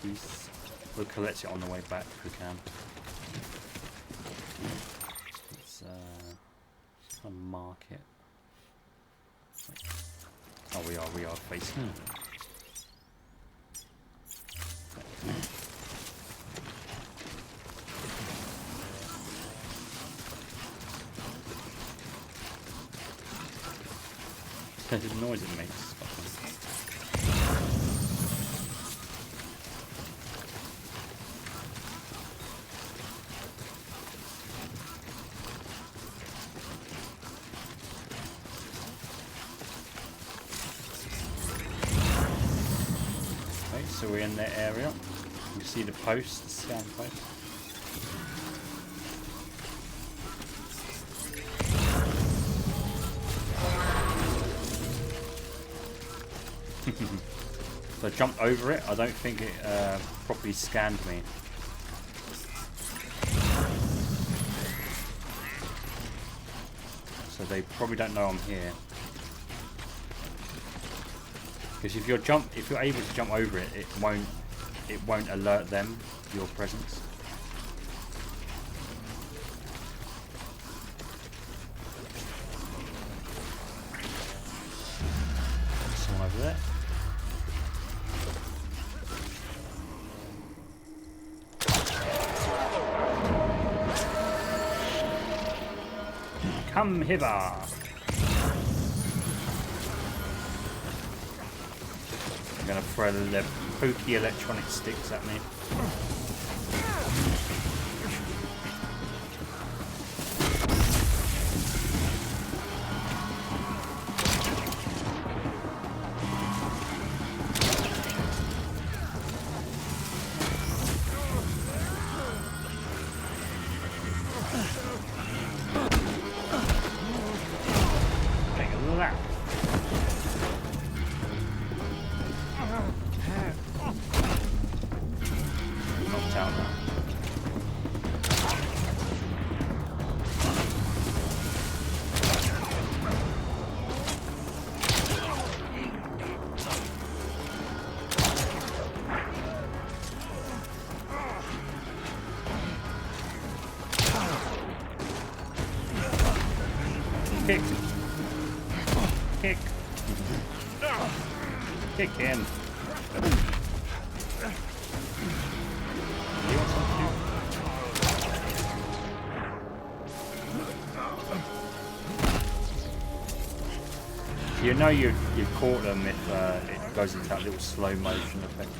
piece. We'll collect it on the way back if we can. Let's try and mark it. Oh, we are facing. The noise it makes. Okay, so we're in that area. You can see the post, the scan post. So I jumped over it. I don't think it properly scanned me. So they probably don't know I'm here. Because if you're able to jump over it, it won't alert them to your presence. Someone over there. Come hither. I'm gonna throw the pokey electronic sticks at me. Kick. Kick. Kick in. You want something? You know you've caught them if it goes into that little slow motion effect.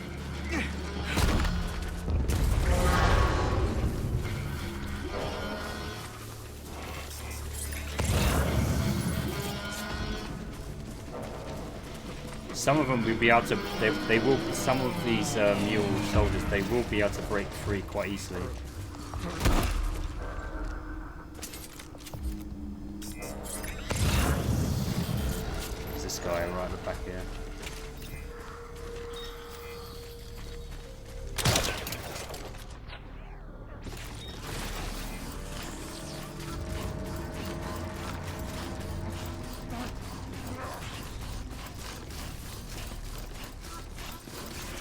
Some of them will be able to. They will. Some of these mule soldiers, they will be able to break free quite easily. There's this guy right at the back here.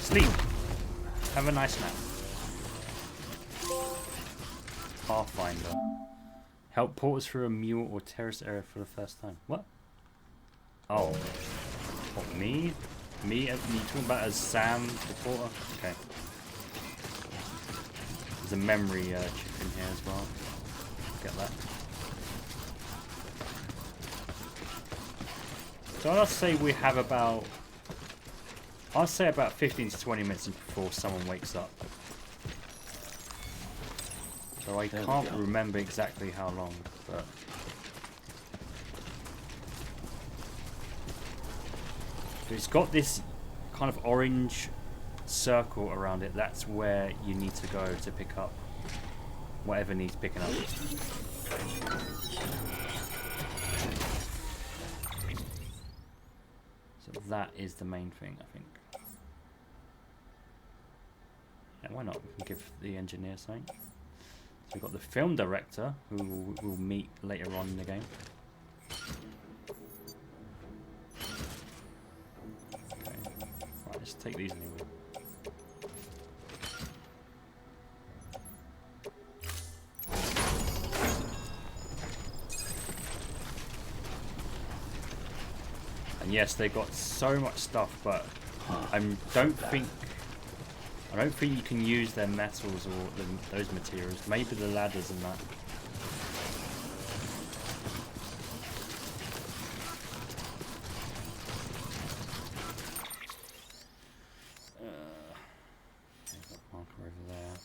Sleep. Have a nice nap. Pathfinder. Help porters through a mule or terrorist area for the first time. What? Oh. What, me? Me talking about as Sam, the porter? Okay. There's a memory chip in here as well. Get that. So I'll say we have about... I'll say about 15 to 20 minutes before someone wakes up. So I can't remember exactly how long, but... It's got this kind of orange circle around it. That's where you need to go to pick up whatever needs picking up. So that is the main thing, I think. Yeah, why not? We can give the engineer something. So we've got the film director, who we'll meet later on in the game. Okay, right, let's take these anyway. And yes, they got so much stuff, but I don't think you can use their metals or those materials. Maybe the ladders and that. There's that marker over there.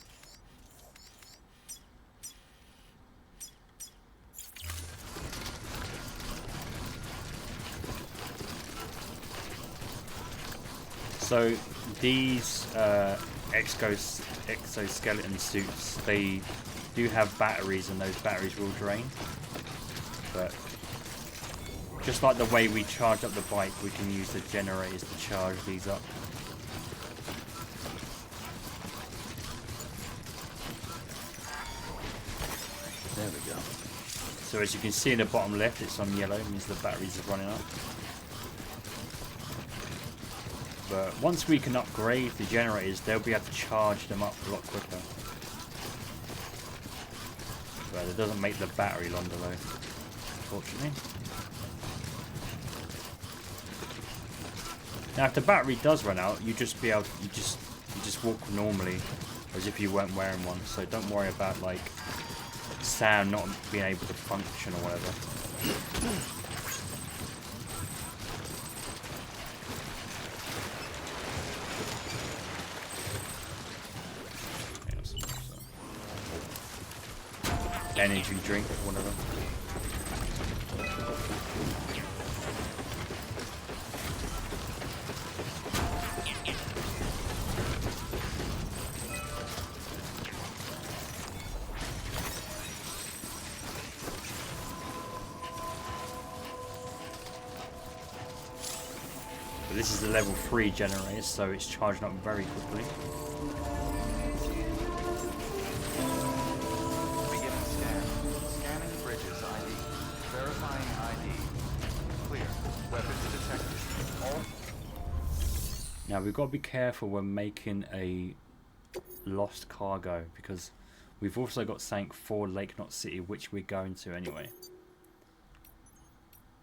So these exoskeleton suits, they do have batteries, and those batteries will drain. But just like the way we charge up the bike, we can use the generators to charge these up. So as you can see in the bottom left, it's on yellow, means the batteries are running up. But once we can upgrade the generators, they'll be able to charge them up a lot quicker. But it doesn't make the battery longer though, unfortunately. Now if the battery does run out, you just walk normally as if you weren't wearing one. So don't worry about like sound not being able to function or whatever. Energy drink, whatever. But this is the level 3 generator, so it's charging up very quickly. Now we've got to be careful when making a lost cargo, because we've also got something for Lake Knot City, which we're going to anyway.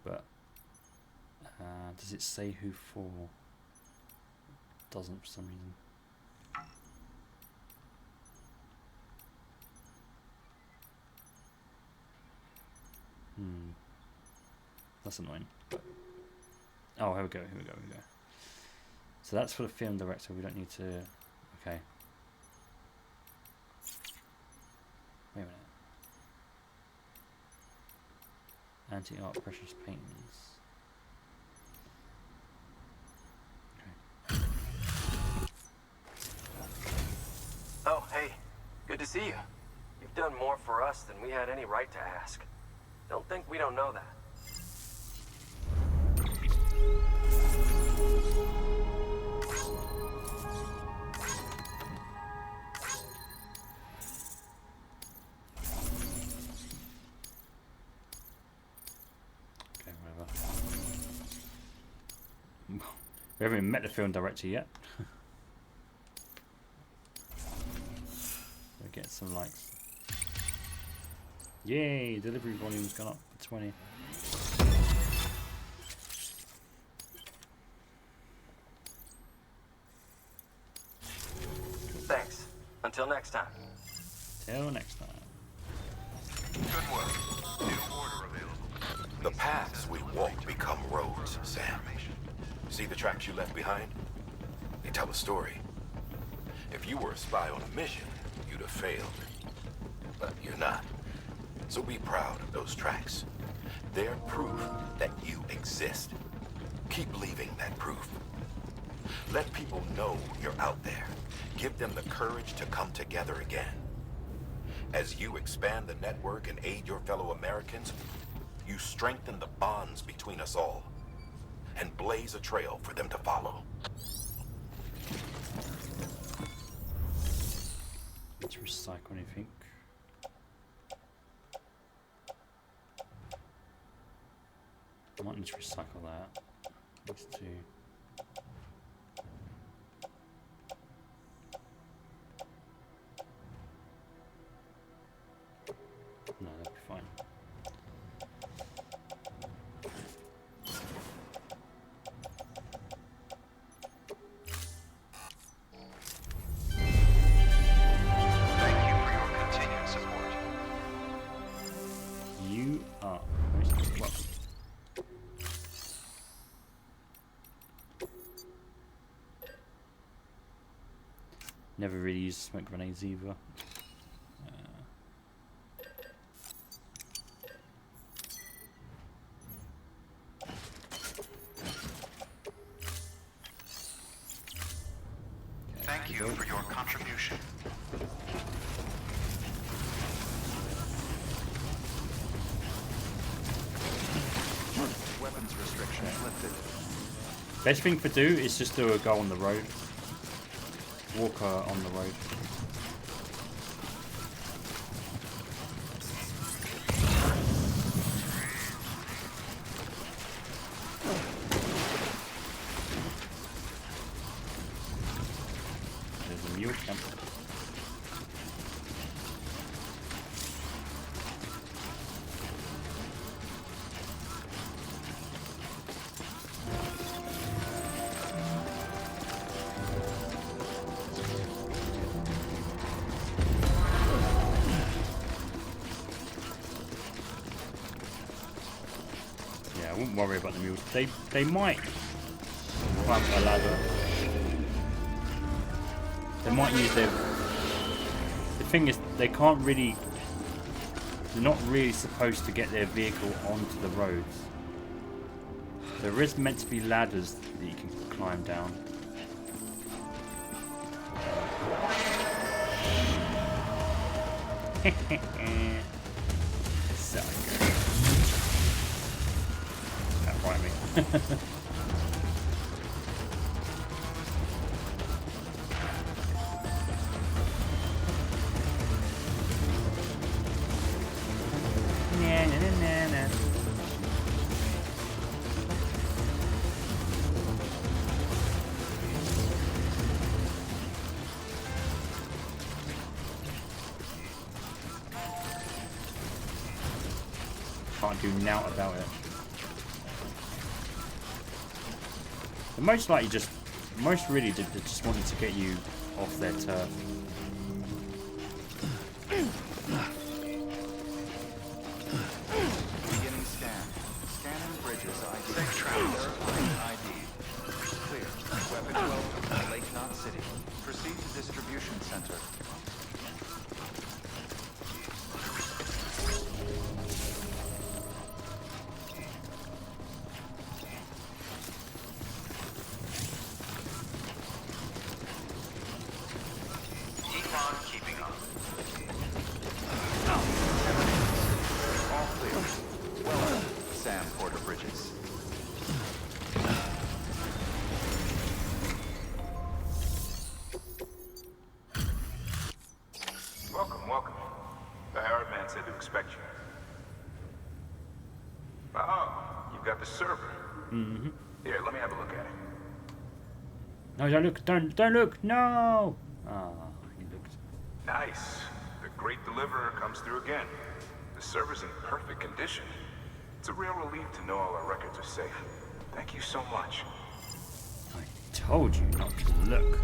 But does it say who for? It doesn't for some reason. That's annoying. But, oh, here we go. So that's for the film director. We don't need to. Okay. Wait a minute. Anti-art precious paintings. Okay. Oh, hey. Good to see you. You've done more for us than we had any right to ask. Don't think we don't know that. We haven't even met the film director yet. We'll get some likes. Yay! Delivery volume's gone up to 20. Thanks. Until next time. Till next time. Good work. New order available. The paths we walk become roads, Sam. See the tracks you left behind? They tell a story. If you were a spy on a mission, you'd have failed. But you're not. So be proud of those tracks. They're proof that you exist. Keep leaving that proof. Let people know you're out there. Give them the courage to come together again. As you expand the network and aid your fellow Americans, you strengthen the bonds between us all and blaze a trail for them to follow. Let's recycle anything. I might need to recycle that. Let's do. No, that'll be fine. Thank you for your continued support. You are welcome. Never really used smoke grenades either. Thank you for your contribution. Weapons restrictions lifted. Best thing to do is just do a go on the road. Walk on the road. wouldn't worry about the mules. They might climb a ladder. They might use their... The thing is, they can't really... They're not really supposed to get their vehicle onto the roads. There is meant to be ladders that you can climb down. So good. That bite me. Can't do now about it. And most likely most really just wanted to get you off their turf. Beginning scan. Scanning bridges ID. Safe travel. Verifying ID. Clear. Weapon welcome to Lake Knot City. Proceed to distribution center. Here, let me have a look at it. No, don't look! Don't look! No! Ah, he looked. Nice. The great deliverer comes through again. The server's in perfect condition. It's a real relief to know all our records are safe. Thank you so much. I told you not to look.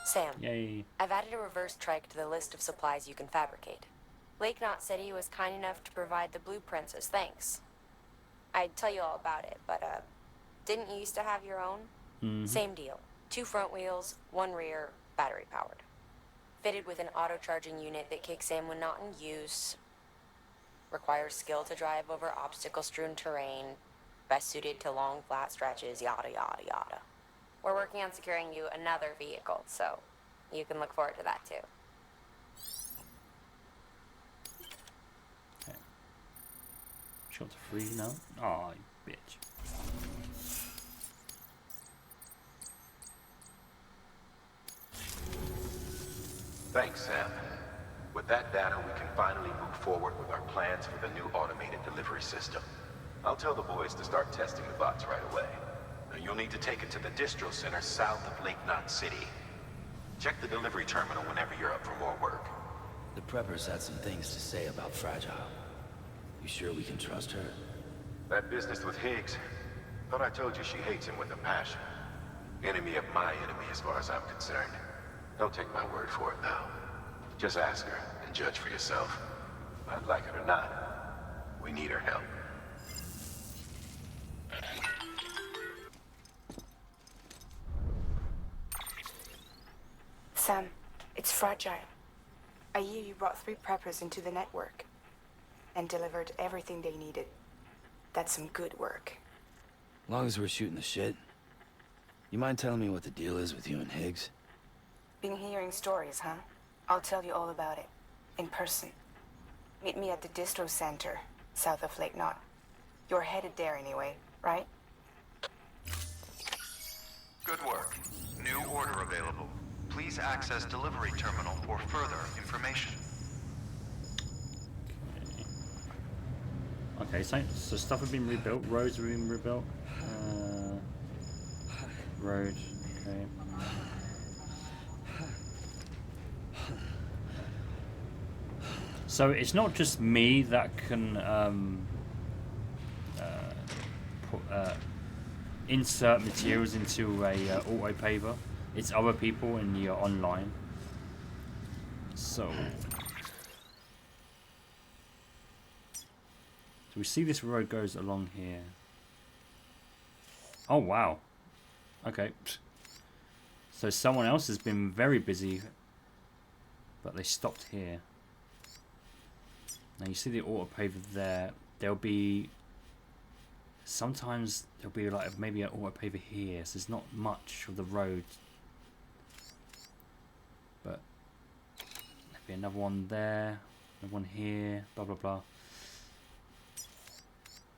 Sam, Yay. I've added a reverse trike to the list of supplies you can fabricate. Lake Knot City was kind enough to provide the blueprints as thanks. I'd tell you all about it, but, didn't you used to have your own? Mm-hmm. Same deal. 2 front wheels, 1 rear, battery powered. Fitted with an auto-charging unit that kicks in when not in use. Requires skill to drive over obstacle-strewn terrain. Best suited to long, flat stretches, yada, yada, yada. We're working on securing you another vehicle, so you can look forward to that too. Okay. Shot to free now. Aw, you bitch. Thanks, Sam. With that data, we can finally move forward with our plans for the new automated delivery system. I'll tell the boys to start testing the bots right away. Now, you'll need to take it to the distro center south of Lake Knot City. Check the delivery terminal whenever you're up for more work. The preppers had some things to say about Fragile. You sure we can trust her? That business with Higgs, thought I told you she hates him with a passion. Enemy of my enemy as far as I'm concerned. Don't take my word for it, though. Just ask her and judge for yourself. I'd like it or not. We need her help. Sam, it's Fragile. I hear you brought 3 preppers into the network and delivered everything they needed. That's some good work. As long as we're shooting the shit. You mind telling me what the deal is with you and Higgs? Been hearing stories, huh? I'll tell you all about it. In person. Meet me at the distro center, south of Lake Knot. You're headed there anyway, right? Good work. New order available. Please access delivery terminal for further information. Okay, so stuff have been rebuilt, roads have been rebuilt. Road, okay. So it's not just me that can insert materials into a auto paver. It's other people in your online. So we see this road goes along here. Oh wow. Okay. So someone else has been very busy, but they stopped here. Now you see the autopaver there. There'll be sometimes there'll be like maybe an autopaver here. So there's not much of the road, but there'll be another one there, another one here, blah blah blah.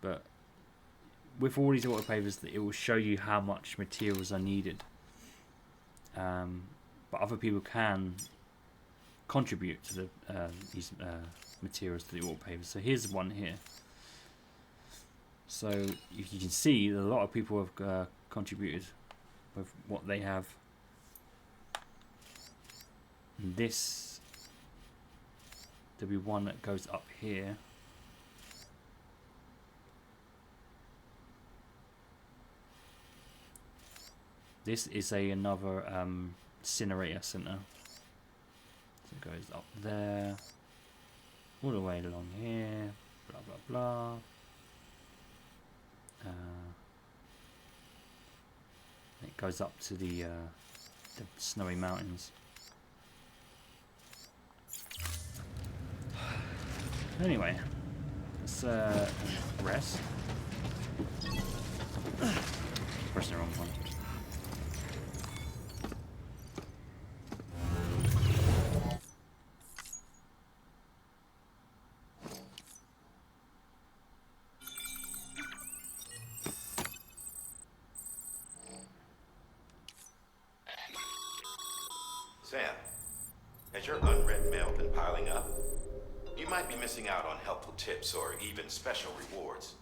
But with all these autopavers, it will show you how much materials are needed. But other people can contribute to the these materials to the autopavers. So here's one here. So you can see that a lot of people have contributed with what they have. And this, there'll be one that goes up here. This is another incinerator center. So it goes up there, all the way along here, blah blah blah. It goes up to the snowy mountains. Anyway, let's rest. Pressing the wrong one. Sam, has your unread mail been piling up? You might be missing out on helpful tips or even special rewards.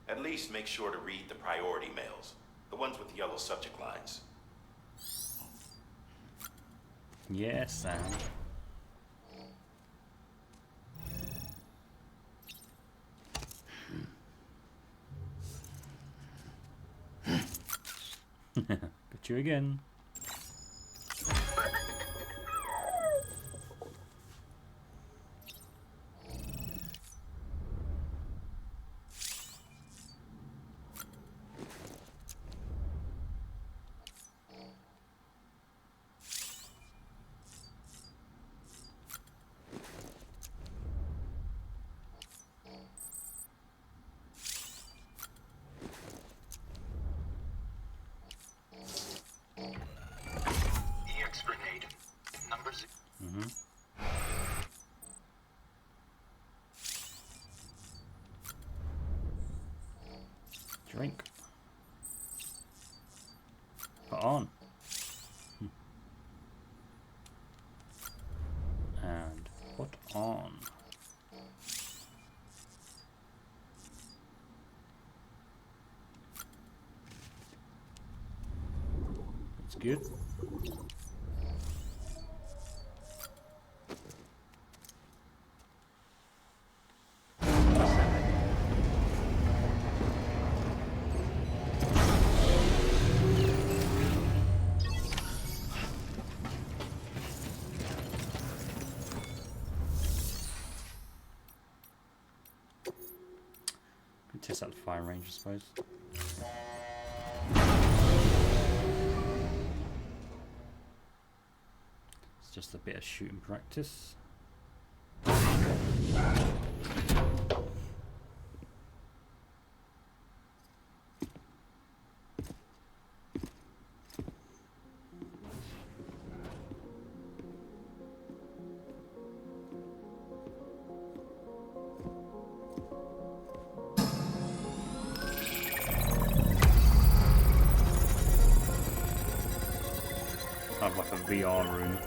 At least make sure to read the priority mails, the ones with yellow subject lines. Yes, Sam. Got you again. Drink. Put on. And put on. That's good. Test out the fire range, I suppose. It's just a bit of shooting practice. Have like a VR room.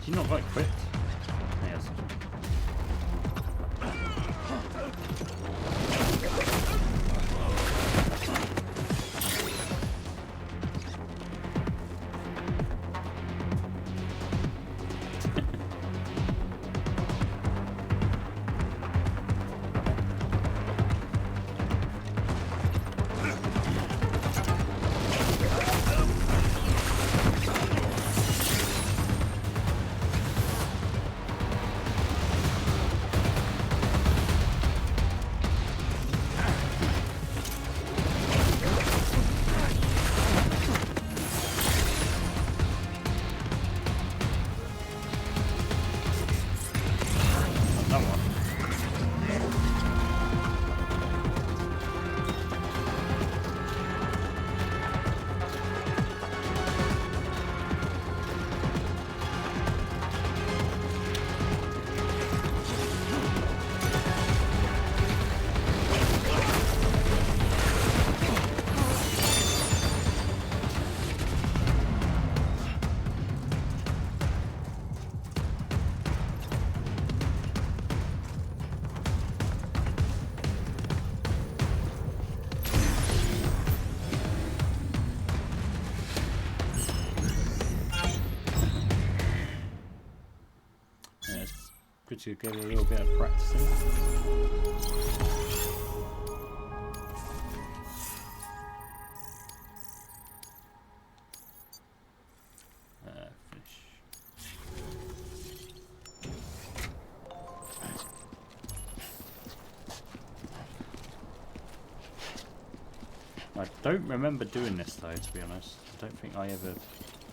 He not got equipped? Yes. Good to get a little bit of practice in. Finish. I don't remember doing this though, to be honest. I don't think I ever...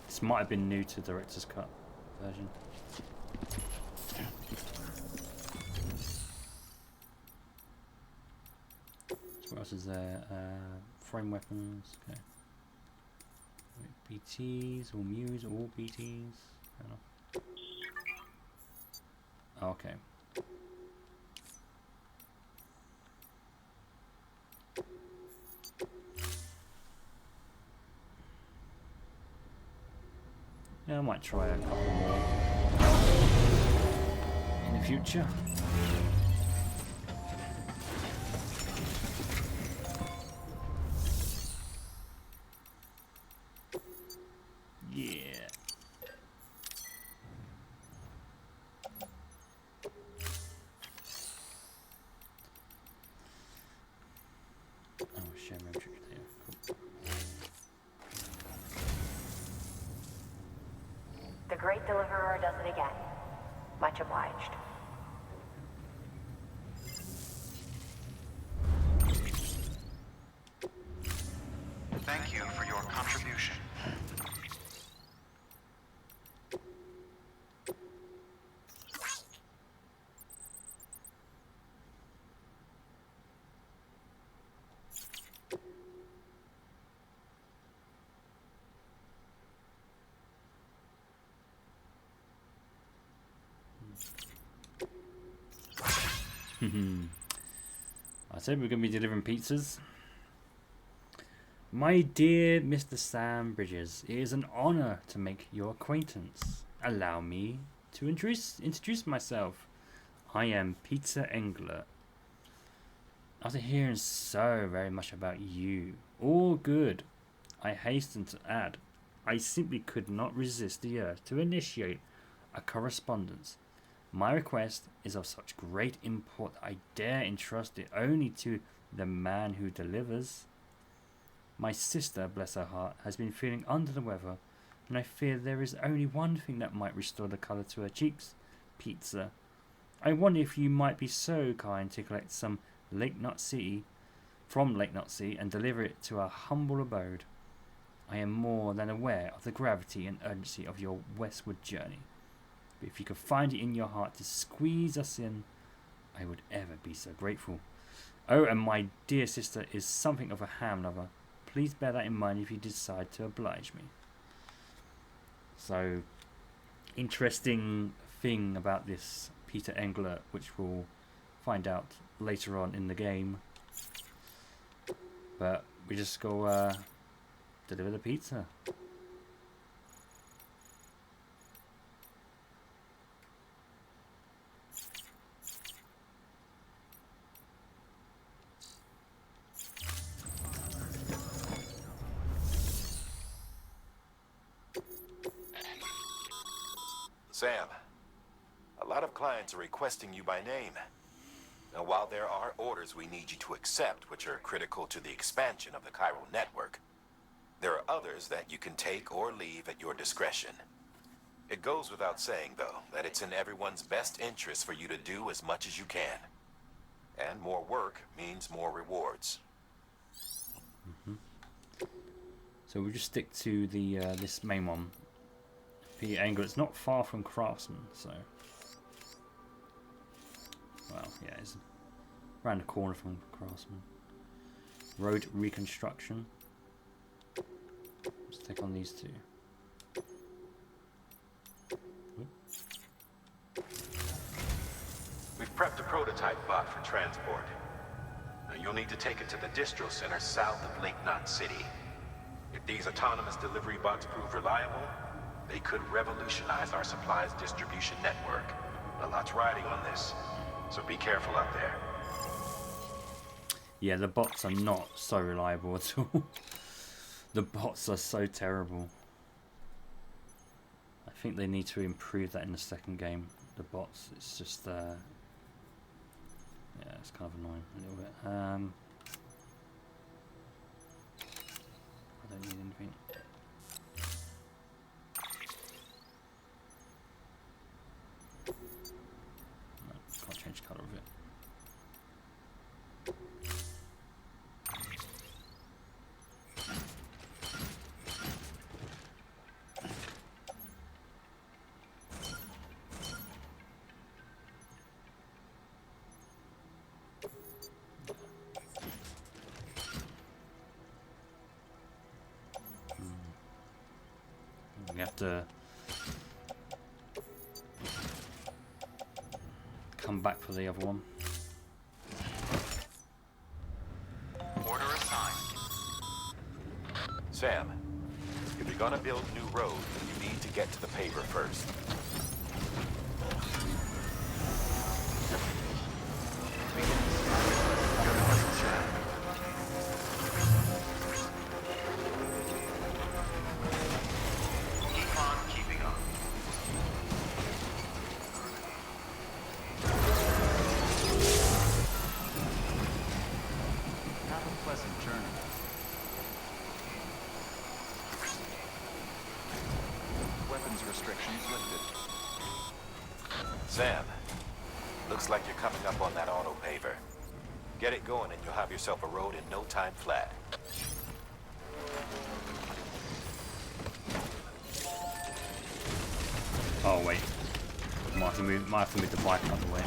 This might have been new to Director's Cut version. What else is there? Frame weapons. Okay. BTs or Mews, all BTs. Okay. Yeah, I might try a couple more in the future. Yeah. Oh, share memory there. Cool. The Great Deliverer does it again. Much obliged. Thank you for your contribution. I said we're going to be delivering pizzas. My dear Mr. Sam Bridges, it is an honor to make your acquaintance. Allow me to introduce myself. I am Peter Engler. After hearing so very much about you, all good, I hasten to add, I simply could not resist the urge to initiate a correspondence. My request is of such great import that I dare entrust it only to the man who delivers. My sister, bless her heart, has been feeling under the weather, and I fear there is only one thing that might restore the colour to her cheeks: pizza. I wonder if you might be so kind to collect some from Lake Knot City and deliver it to our humble abode. I am more than aware of the gravity and urgency of your westward journey. But if you could find it in your heart to squeeze us in, I would ever be so grateful. Oh, and my dear sister is something of a ham lover. Please bear that in mind if you decide to oblige me. So, interesting thing about this Peter Engler, which we'll find out later on in the game. But we just go deliver the pizza. Sam, a lot of clients are requesting you by name. Now, while there are orders we need you to accept, which are critical to the expansion of the chiral network, there are others that you can take or leave at your discretion. It goes without saying, though, that it's in everyone's best interest for you to do as much as you can. And more work means more rewards. So we'll just stick to the this main one. The angle, it's not far from Craftsman, so... Well, yeah, it's around the corner from Craftsman. Road reconstruction. Let's take on these two. We've prepped a prototype bot for transport. Now you'll need to take it to the distro center south of Lake Knot City. If these autonomous delivery bots prove reliable, they could revolutionize our supplies distribution network. A lot's riding on this, so be careful out there. Yeah, the bots are not so reliable at all. The bots are so terrible. I think they need to improve that in the second game. The bots, it's just yeah, it's kind of annoying a little bit. I don't need anything. No, can't change the colour of it. We have to come back for the other one. Order assigned. Sam, if you're gonna build new roads, you need to get to the paver first. Sam, looks like you're coming up on that auto paver. Get it going and you'll have yourself a road in no time flat. Oh wait, might have to move the bike out of the way.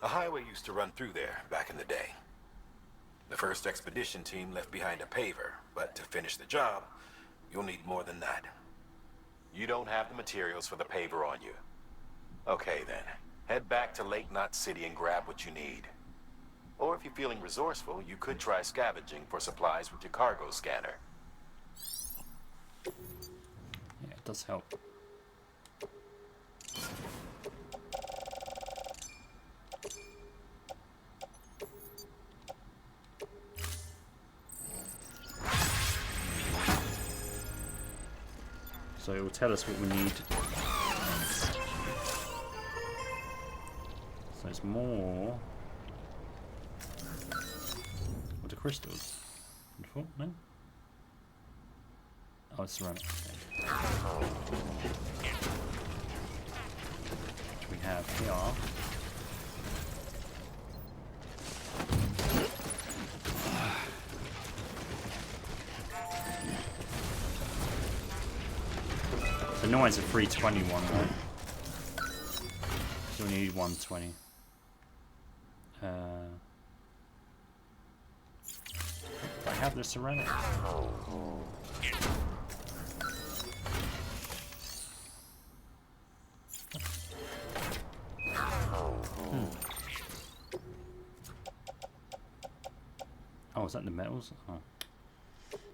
The highway used to run through there back in the day. The first expedition team left behind a paver, but to finish the job, you'll need more than that. You don't have the materials for the paver on you. Okay then, head back to Lake Knot City and grab what you need. Or if you're feeling resourceful, you could try scavenging for supplies with your cargo scanner. Yeah, it does help. So it will tell us what we need. So it's more. What are crystals? Wonderful, no? Oh, it's ceramic. Okay. Which we have here. So no one's a 321 though. So we need 120. I have the ceramic. Oh, is that the metals? Oh,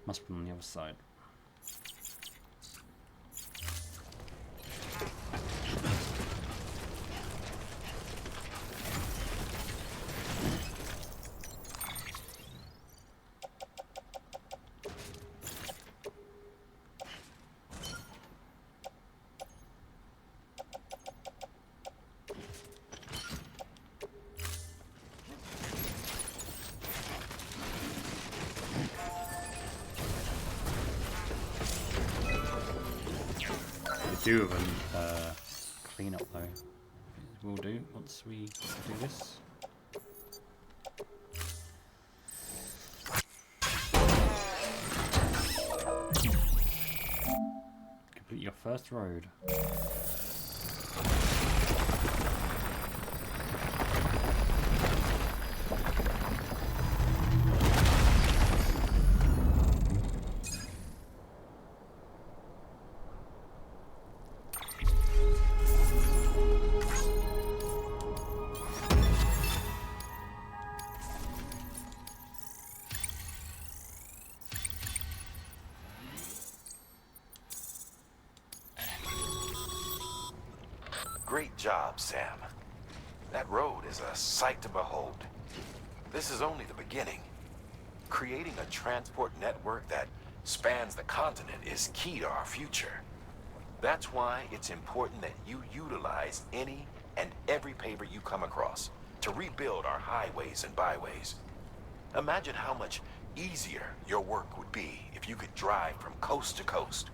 must be on the other side. do with a cleanup though. We'll do once we do this. Complete your first road. Great job, Sam. That road is a sight to behold. This is only the beginning. Creating a transport network that spans the continent is key to our future. That's why it's important that you utilize any and every paper you come across to rebuild our highways and byways. Imagine how much easier your work would be if you could drive from coast to coast.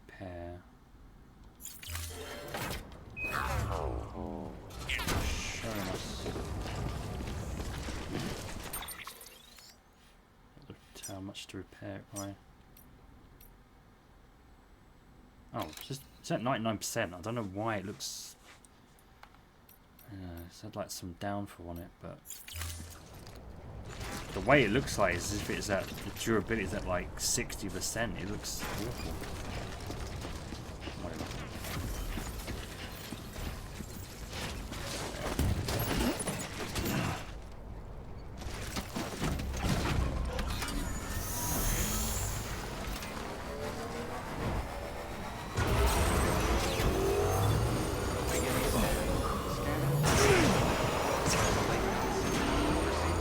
Repair. Showing us how much to repair it by. Oh, it's at 99%. I don't know why it looks. It's had like some downfall on it, but the way it looks like is as if it's at the durability is at like 60%. It looks awful. Whatever.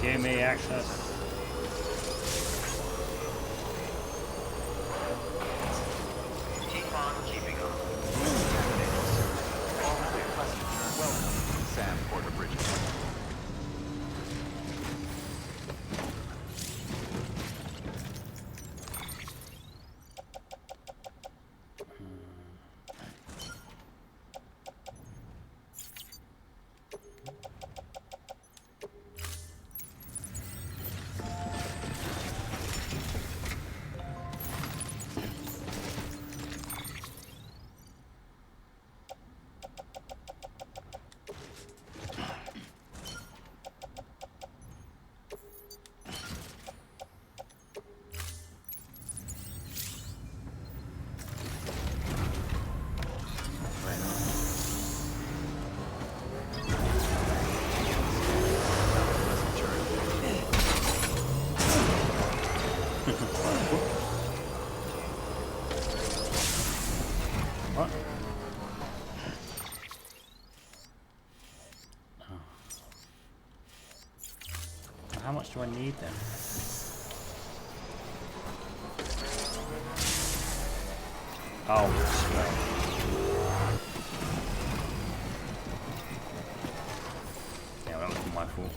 Give me access. Keep on keeping on. All clear. Welcome, Sam Porter Bridges. What? Oh. How much do I need then? Oh, well. Yeah, that was my fault.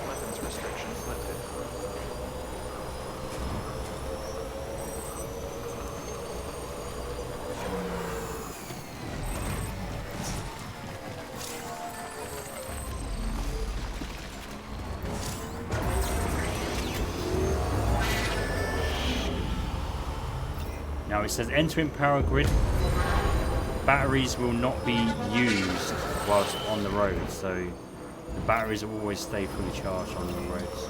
Weapons restrictions lifted. Now it says entering power grid. Batteries will not be used whilst on the road, so the batteries will always stay fully charged on the roads.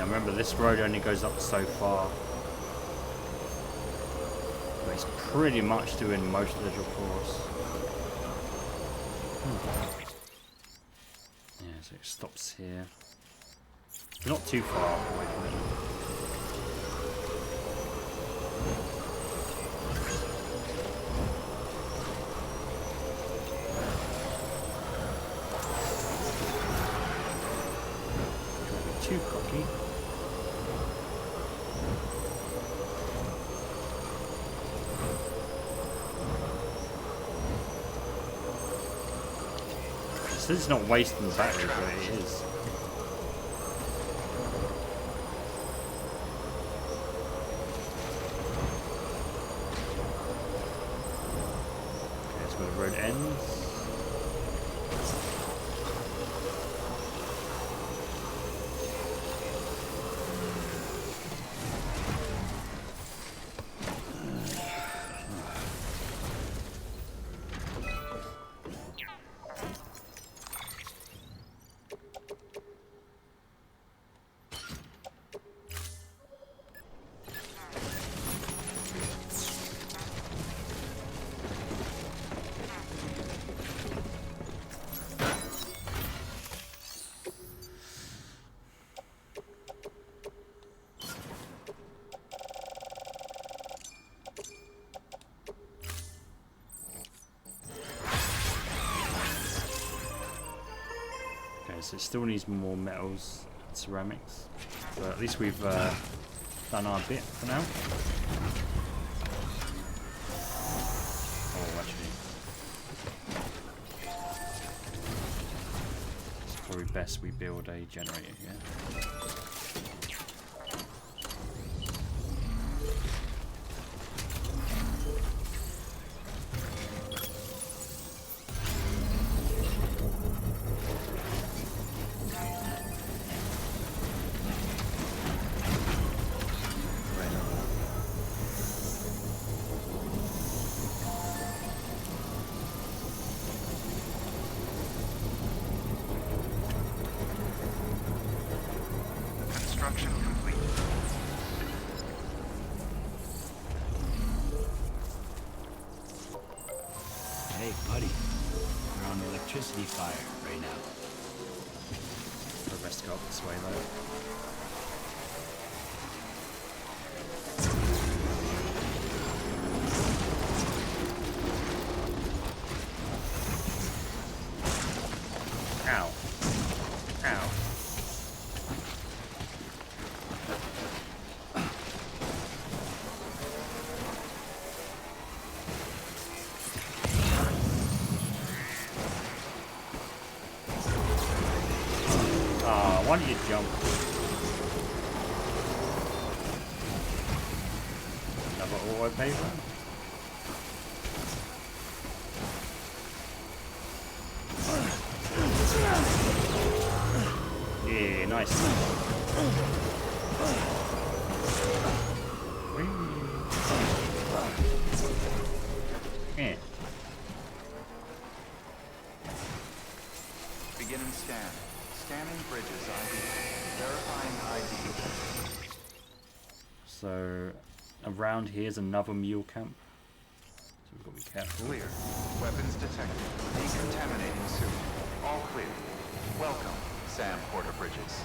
remember, this road only goes up so far. But it's pretty much doing most of the job for us. Yeah, so it stops here. Not too far away from it. Too cocky. This is not wasting the battery, but it is. Okay, that's where the road ends. So it still needs more metals and ceramics, but at least we've done our bit for now. Oh, actually, it's probably best we build a generator here. Construction complete. Hey, buddy. We're on the electricity fire right now. The rest go up this way though. Ow. Ow. Why don't you jump? Another auto paper? Yeah, nice. Yeah. Beginning scan. Scanning bridges ID. Verifying ID. So around here is another mule camp. So we've got to be careful. Clear. Weapons detected. Decontaminating suit. All clear. Welcome, Sam Porter Bridges.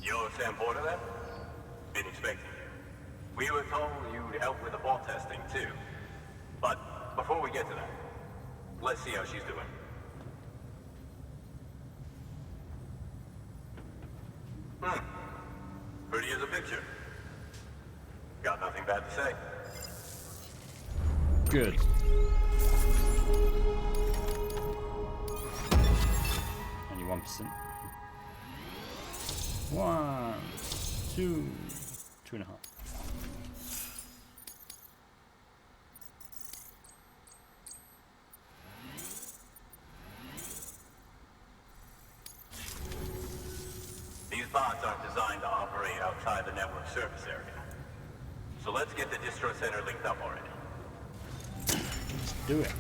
You're Sam Porter then? Been expecting you. We were told you'd help with the ball testing too. But before we get to that, let's see how she's doing. Pretty as a picture. Got nothing bad to say. Good. Only 1%. 1, 2, 2.5. These bots aren't designed to operate outside the network service area. So let's get the distro center linked up already. Let's do it.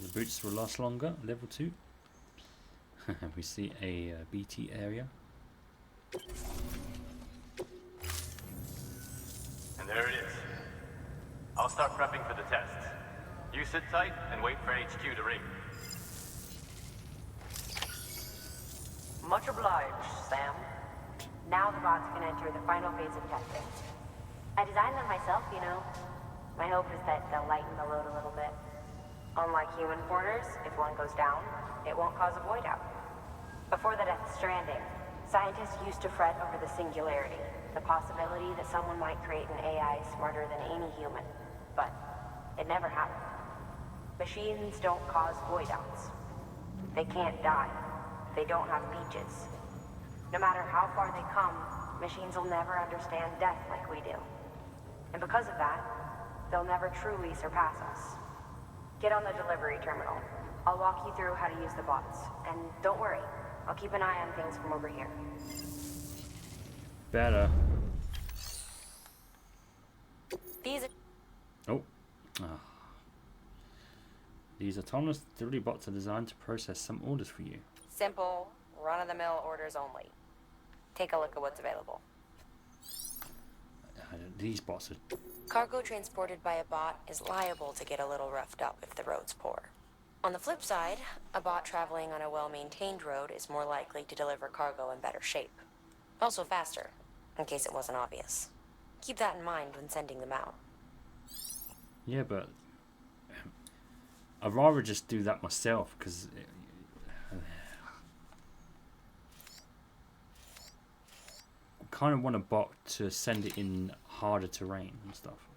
The boots will last longer. Level 2. We see a BT area. And there it is. I'll start prepping for the test. You sit tight and wait for HQ to ring. Much obliged, Sam. Now the bots can enter the final phase of testing. I designed them myself, you know. My hope is that they'll lighten the load a little bit. Unlike human porters, if one goes down, it won't cause a voidout. Before the Death Stranding, scientists used to fret over the singularity, the possibility that someone might create an AI smarter than any human. But it never happened. Machines don't cause voidouts. They can't die. They don't have beaches. No matter how far they come, machines will never understand death like we do. And because of that, they'll never truly surpass us. Get on the delivery terminal. I'll walk you through how to use the bots. And don't worry, I'll keep an eye on things from over here. Better. These Oh. These autonomous delivery bots are designed to process some orders for you. simple, run-of-the-mill orders only. Take a look at what's available. These bots are... Cargo transported by a bot is liable to get a little roughed up if the road's poor. On the flip side, a bot traveling on a well-maintained road is more likely to deliver cargo in better shape. Also faster, in case it wasn't obvious. Keep that in mind when sending them out. Yeah, but I'd rather just do that myself, because I kind of want a bot to send it in harder terrain and stuff.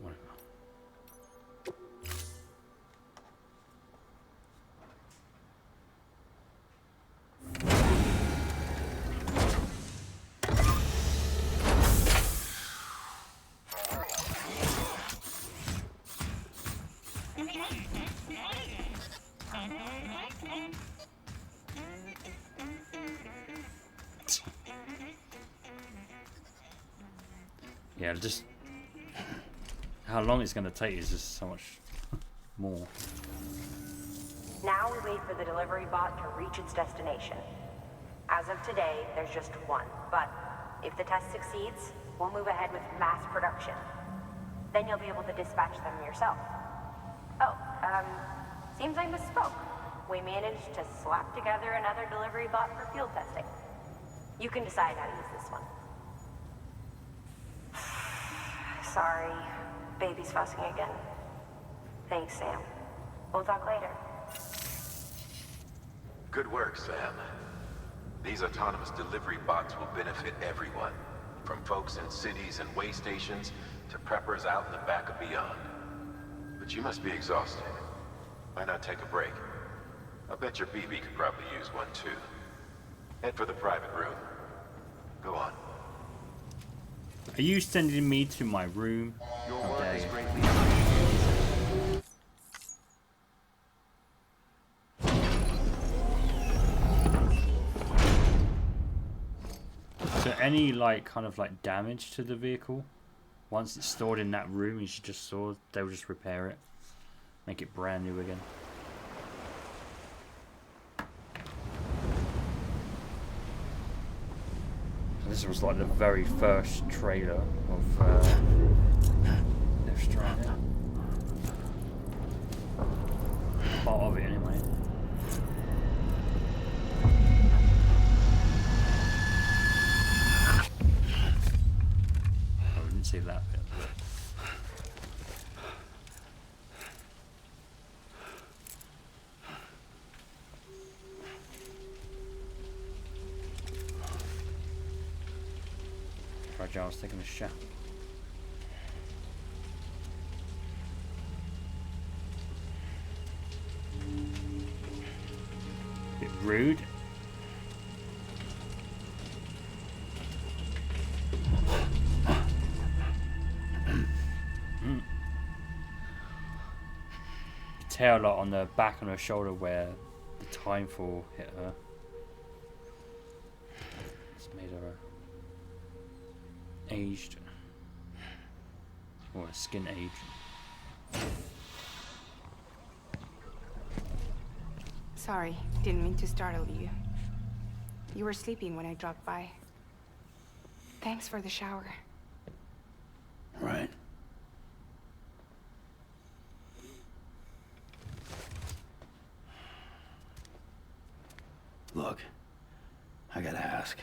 Whatever. Yeah, just how long it's going to take is just so much more. Now we wait for the delivery bot to reach its destination. As of today, there's just one, but if the test succeeds, we'll move ahead with mass production. Then you'll be able to dispatch them yourself. Oh, seems I misspoke. We managed to slap together another delivery bot for field testing. You can decide how to use this one. Sorry, baby's fussing again. Thanks, Sam. We'll talk later. Good work, Sam. These autonomous delivery bots will benefit everyone, from folks in cities and way stations to preppers out in the back and beyond. But you must be exhausted. Why not take a break? I bet your BB could probably use one too. Head for the private room. Go on. Are you sending me to my room? Your How work dare is you. greatly So any kind of damage to the vehicle, once it's stored in that room, as you just saw, they'll just repair it, make it brand new again. This was like the very first trailer of Death Stranding. Part of it anyway. I didn't see that bit. But Fragile's taking a shot. Bit rude. Tear a lot on the back and her shoulder where the Timefall hit her. It's made her aged, or skin age. Sorry, didn't mean to startle you. You were sleeping when I dropped by. Thanks for the shower. Right. Look, I gotta ask.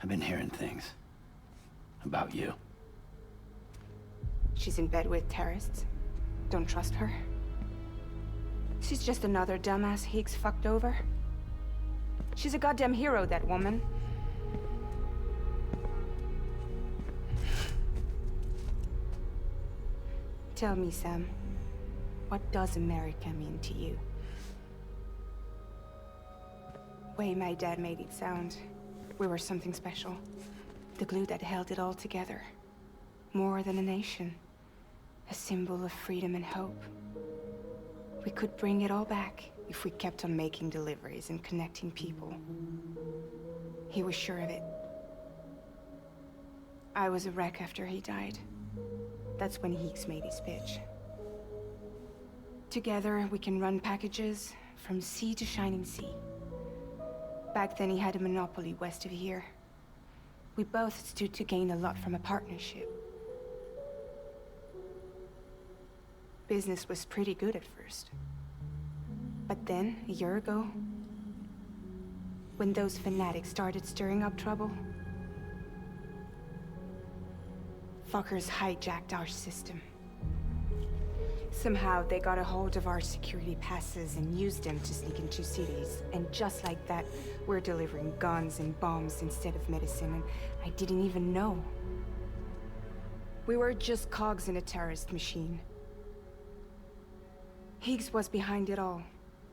I've been hearing things about you. She's in bed with terrorists. Don't trust her. She's just another dumbass Higgs fucked over. She's a goddamn hero, that woman. Tell me, Sam, what does America mean to you? Way my dad made it sound, we were something special. The glue that held it all together. More than a nation. A symbol of freedom and hope. We could bring it all back if we kept on making deliveries and connecting people. He was sure of it. I was a wreck after he died. That's when Higgs made his pitch. Together, we can run packages from sea to shining sea. Back then, he had a monopoly west of here. We both stood to gain a lot from a partnership. Business was pretty good at first. But then, a year ago, when those fanatics started stirring up trouble, fuckers hijacked our system. Somehow, they got a hold of our security passes and used them to sneak into cities. And just like that, we're delivering guns and bombs instead of medicine, and I didn't even know. We were just cogs in a terrorist machine. Higgs was behind it all.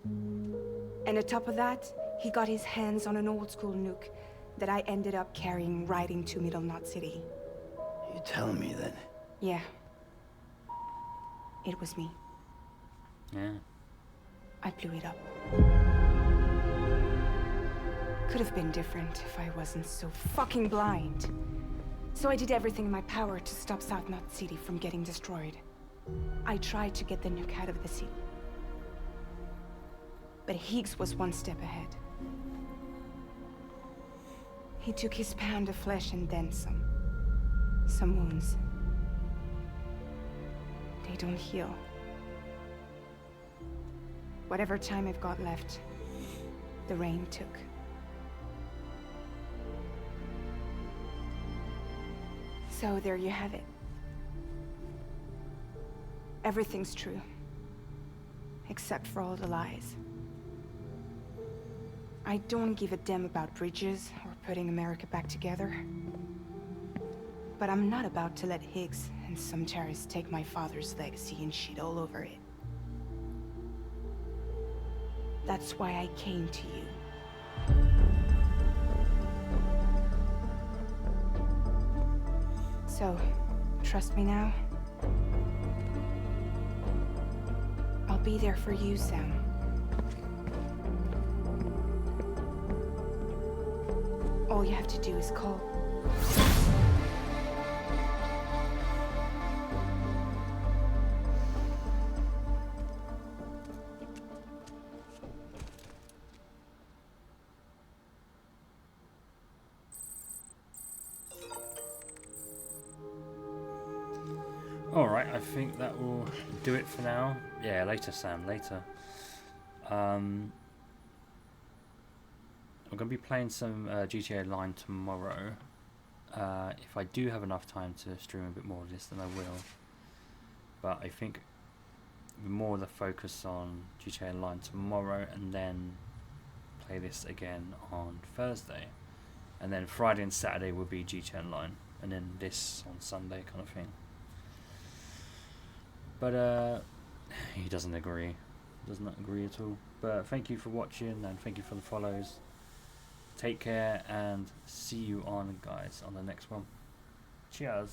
And on top of that, he got his hands on an old-school nuke that I ended up carrying right into Middle Knot City. You telling me that? Yeah. It was me. Yeah. I blew it up. Could have been different if I wasn't so fucking blind. So I did everything in my power to stop South Knot City from getting destroyed. I tried to get the nuke out of the city. But Higgs was one step ahead. He took his pound of flesh and then some. Some wounds. They don't heal. Whatever time I've got left, the rain took. So there you have it. Everything's true. Except for all the lies. I don't give a damn about bridges or putting America back together. But I'm not about to let Higgs and some terrorists take my father's legacy and shit all over it. That's why I came to you. So, trust me now? I'll be there for you, Sam. All you have to do is call. Alright, I think that will do it for now. Yeah, later, Sam, later. I'm going to be playing some GTA Online tomorrow. If I do have enough time to stream a bit more of this, then I will. But I think more the focus on GTA Online tomorrow, and then play this again on Thursday. and then Friday and Saturday will be GTA Online, and then this on Sunday kind of thing. But he doesn't agree. Does not agree at all. But thank you for watching, and thank you for the follows. Take care, and see you on, guys, on the next one. Cheers.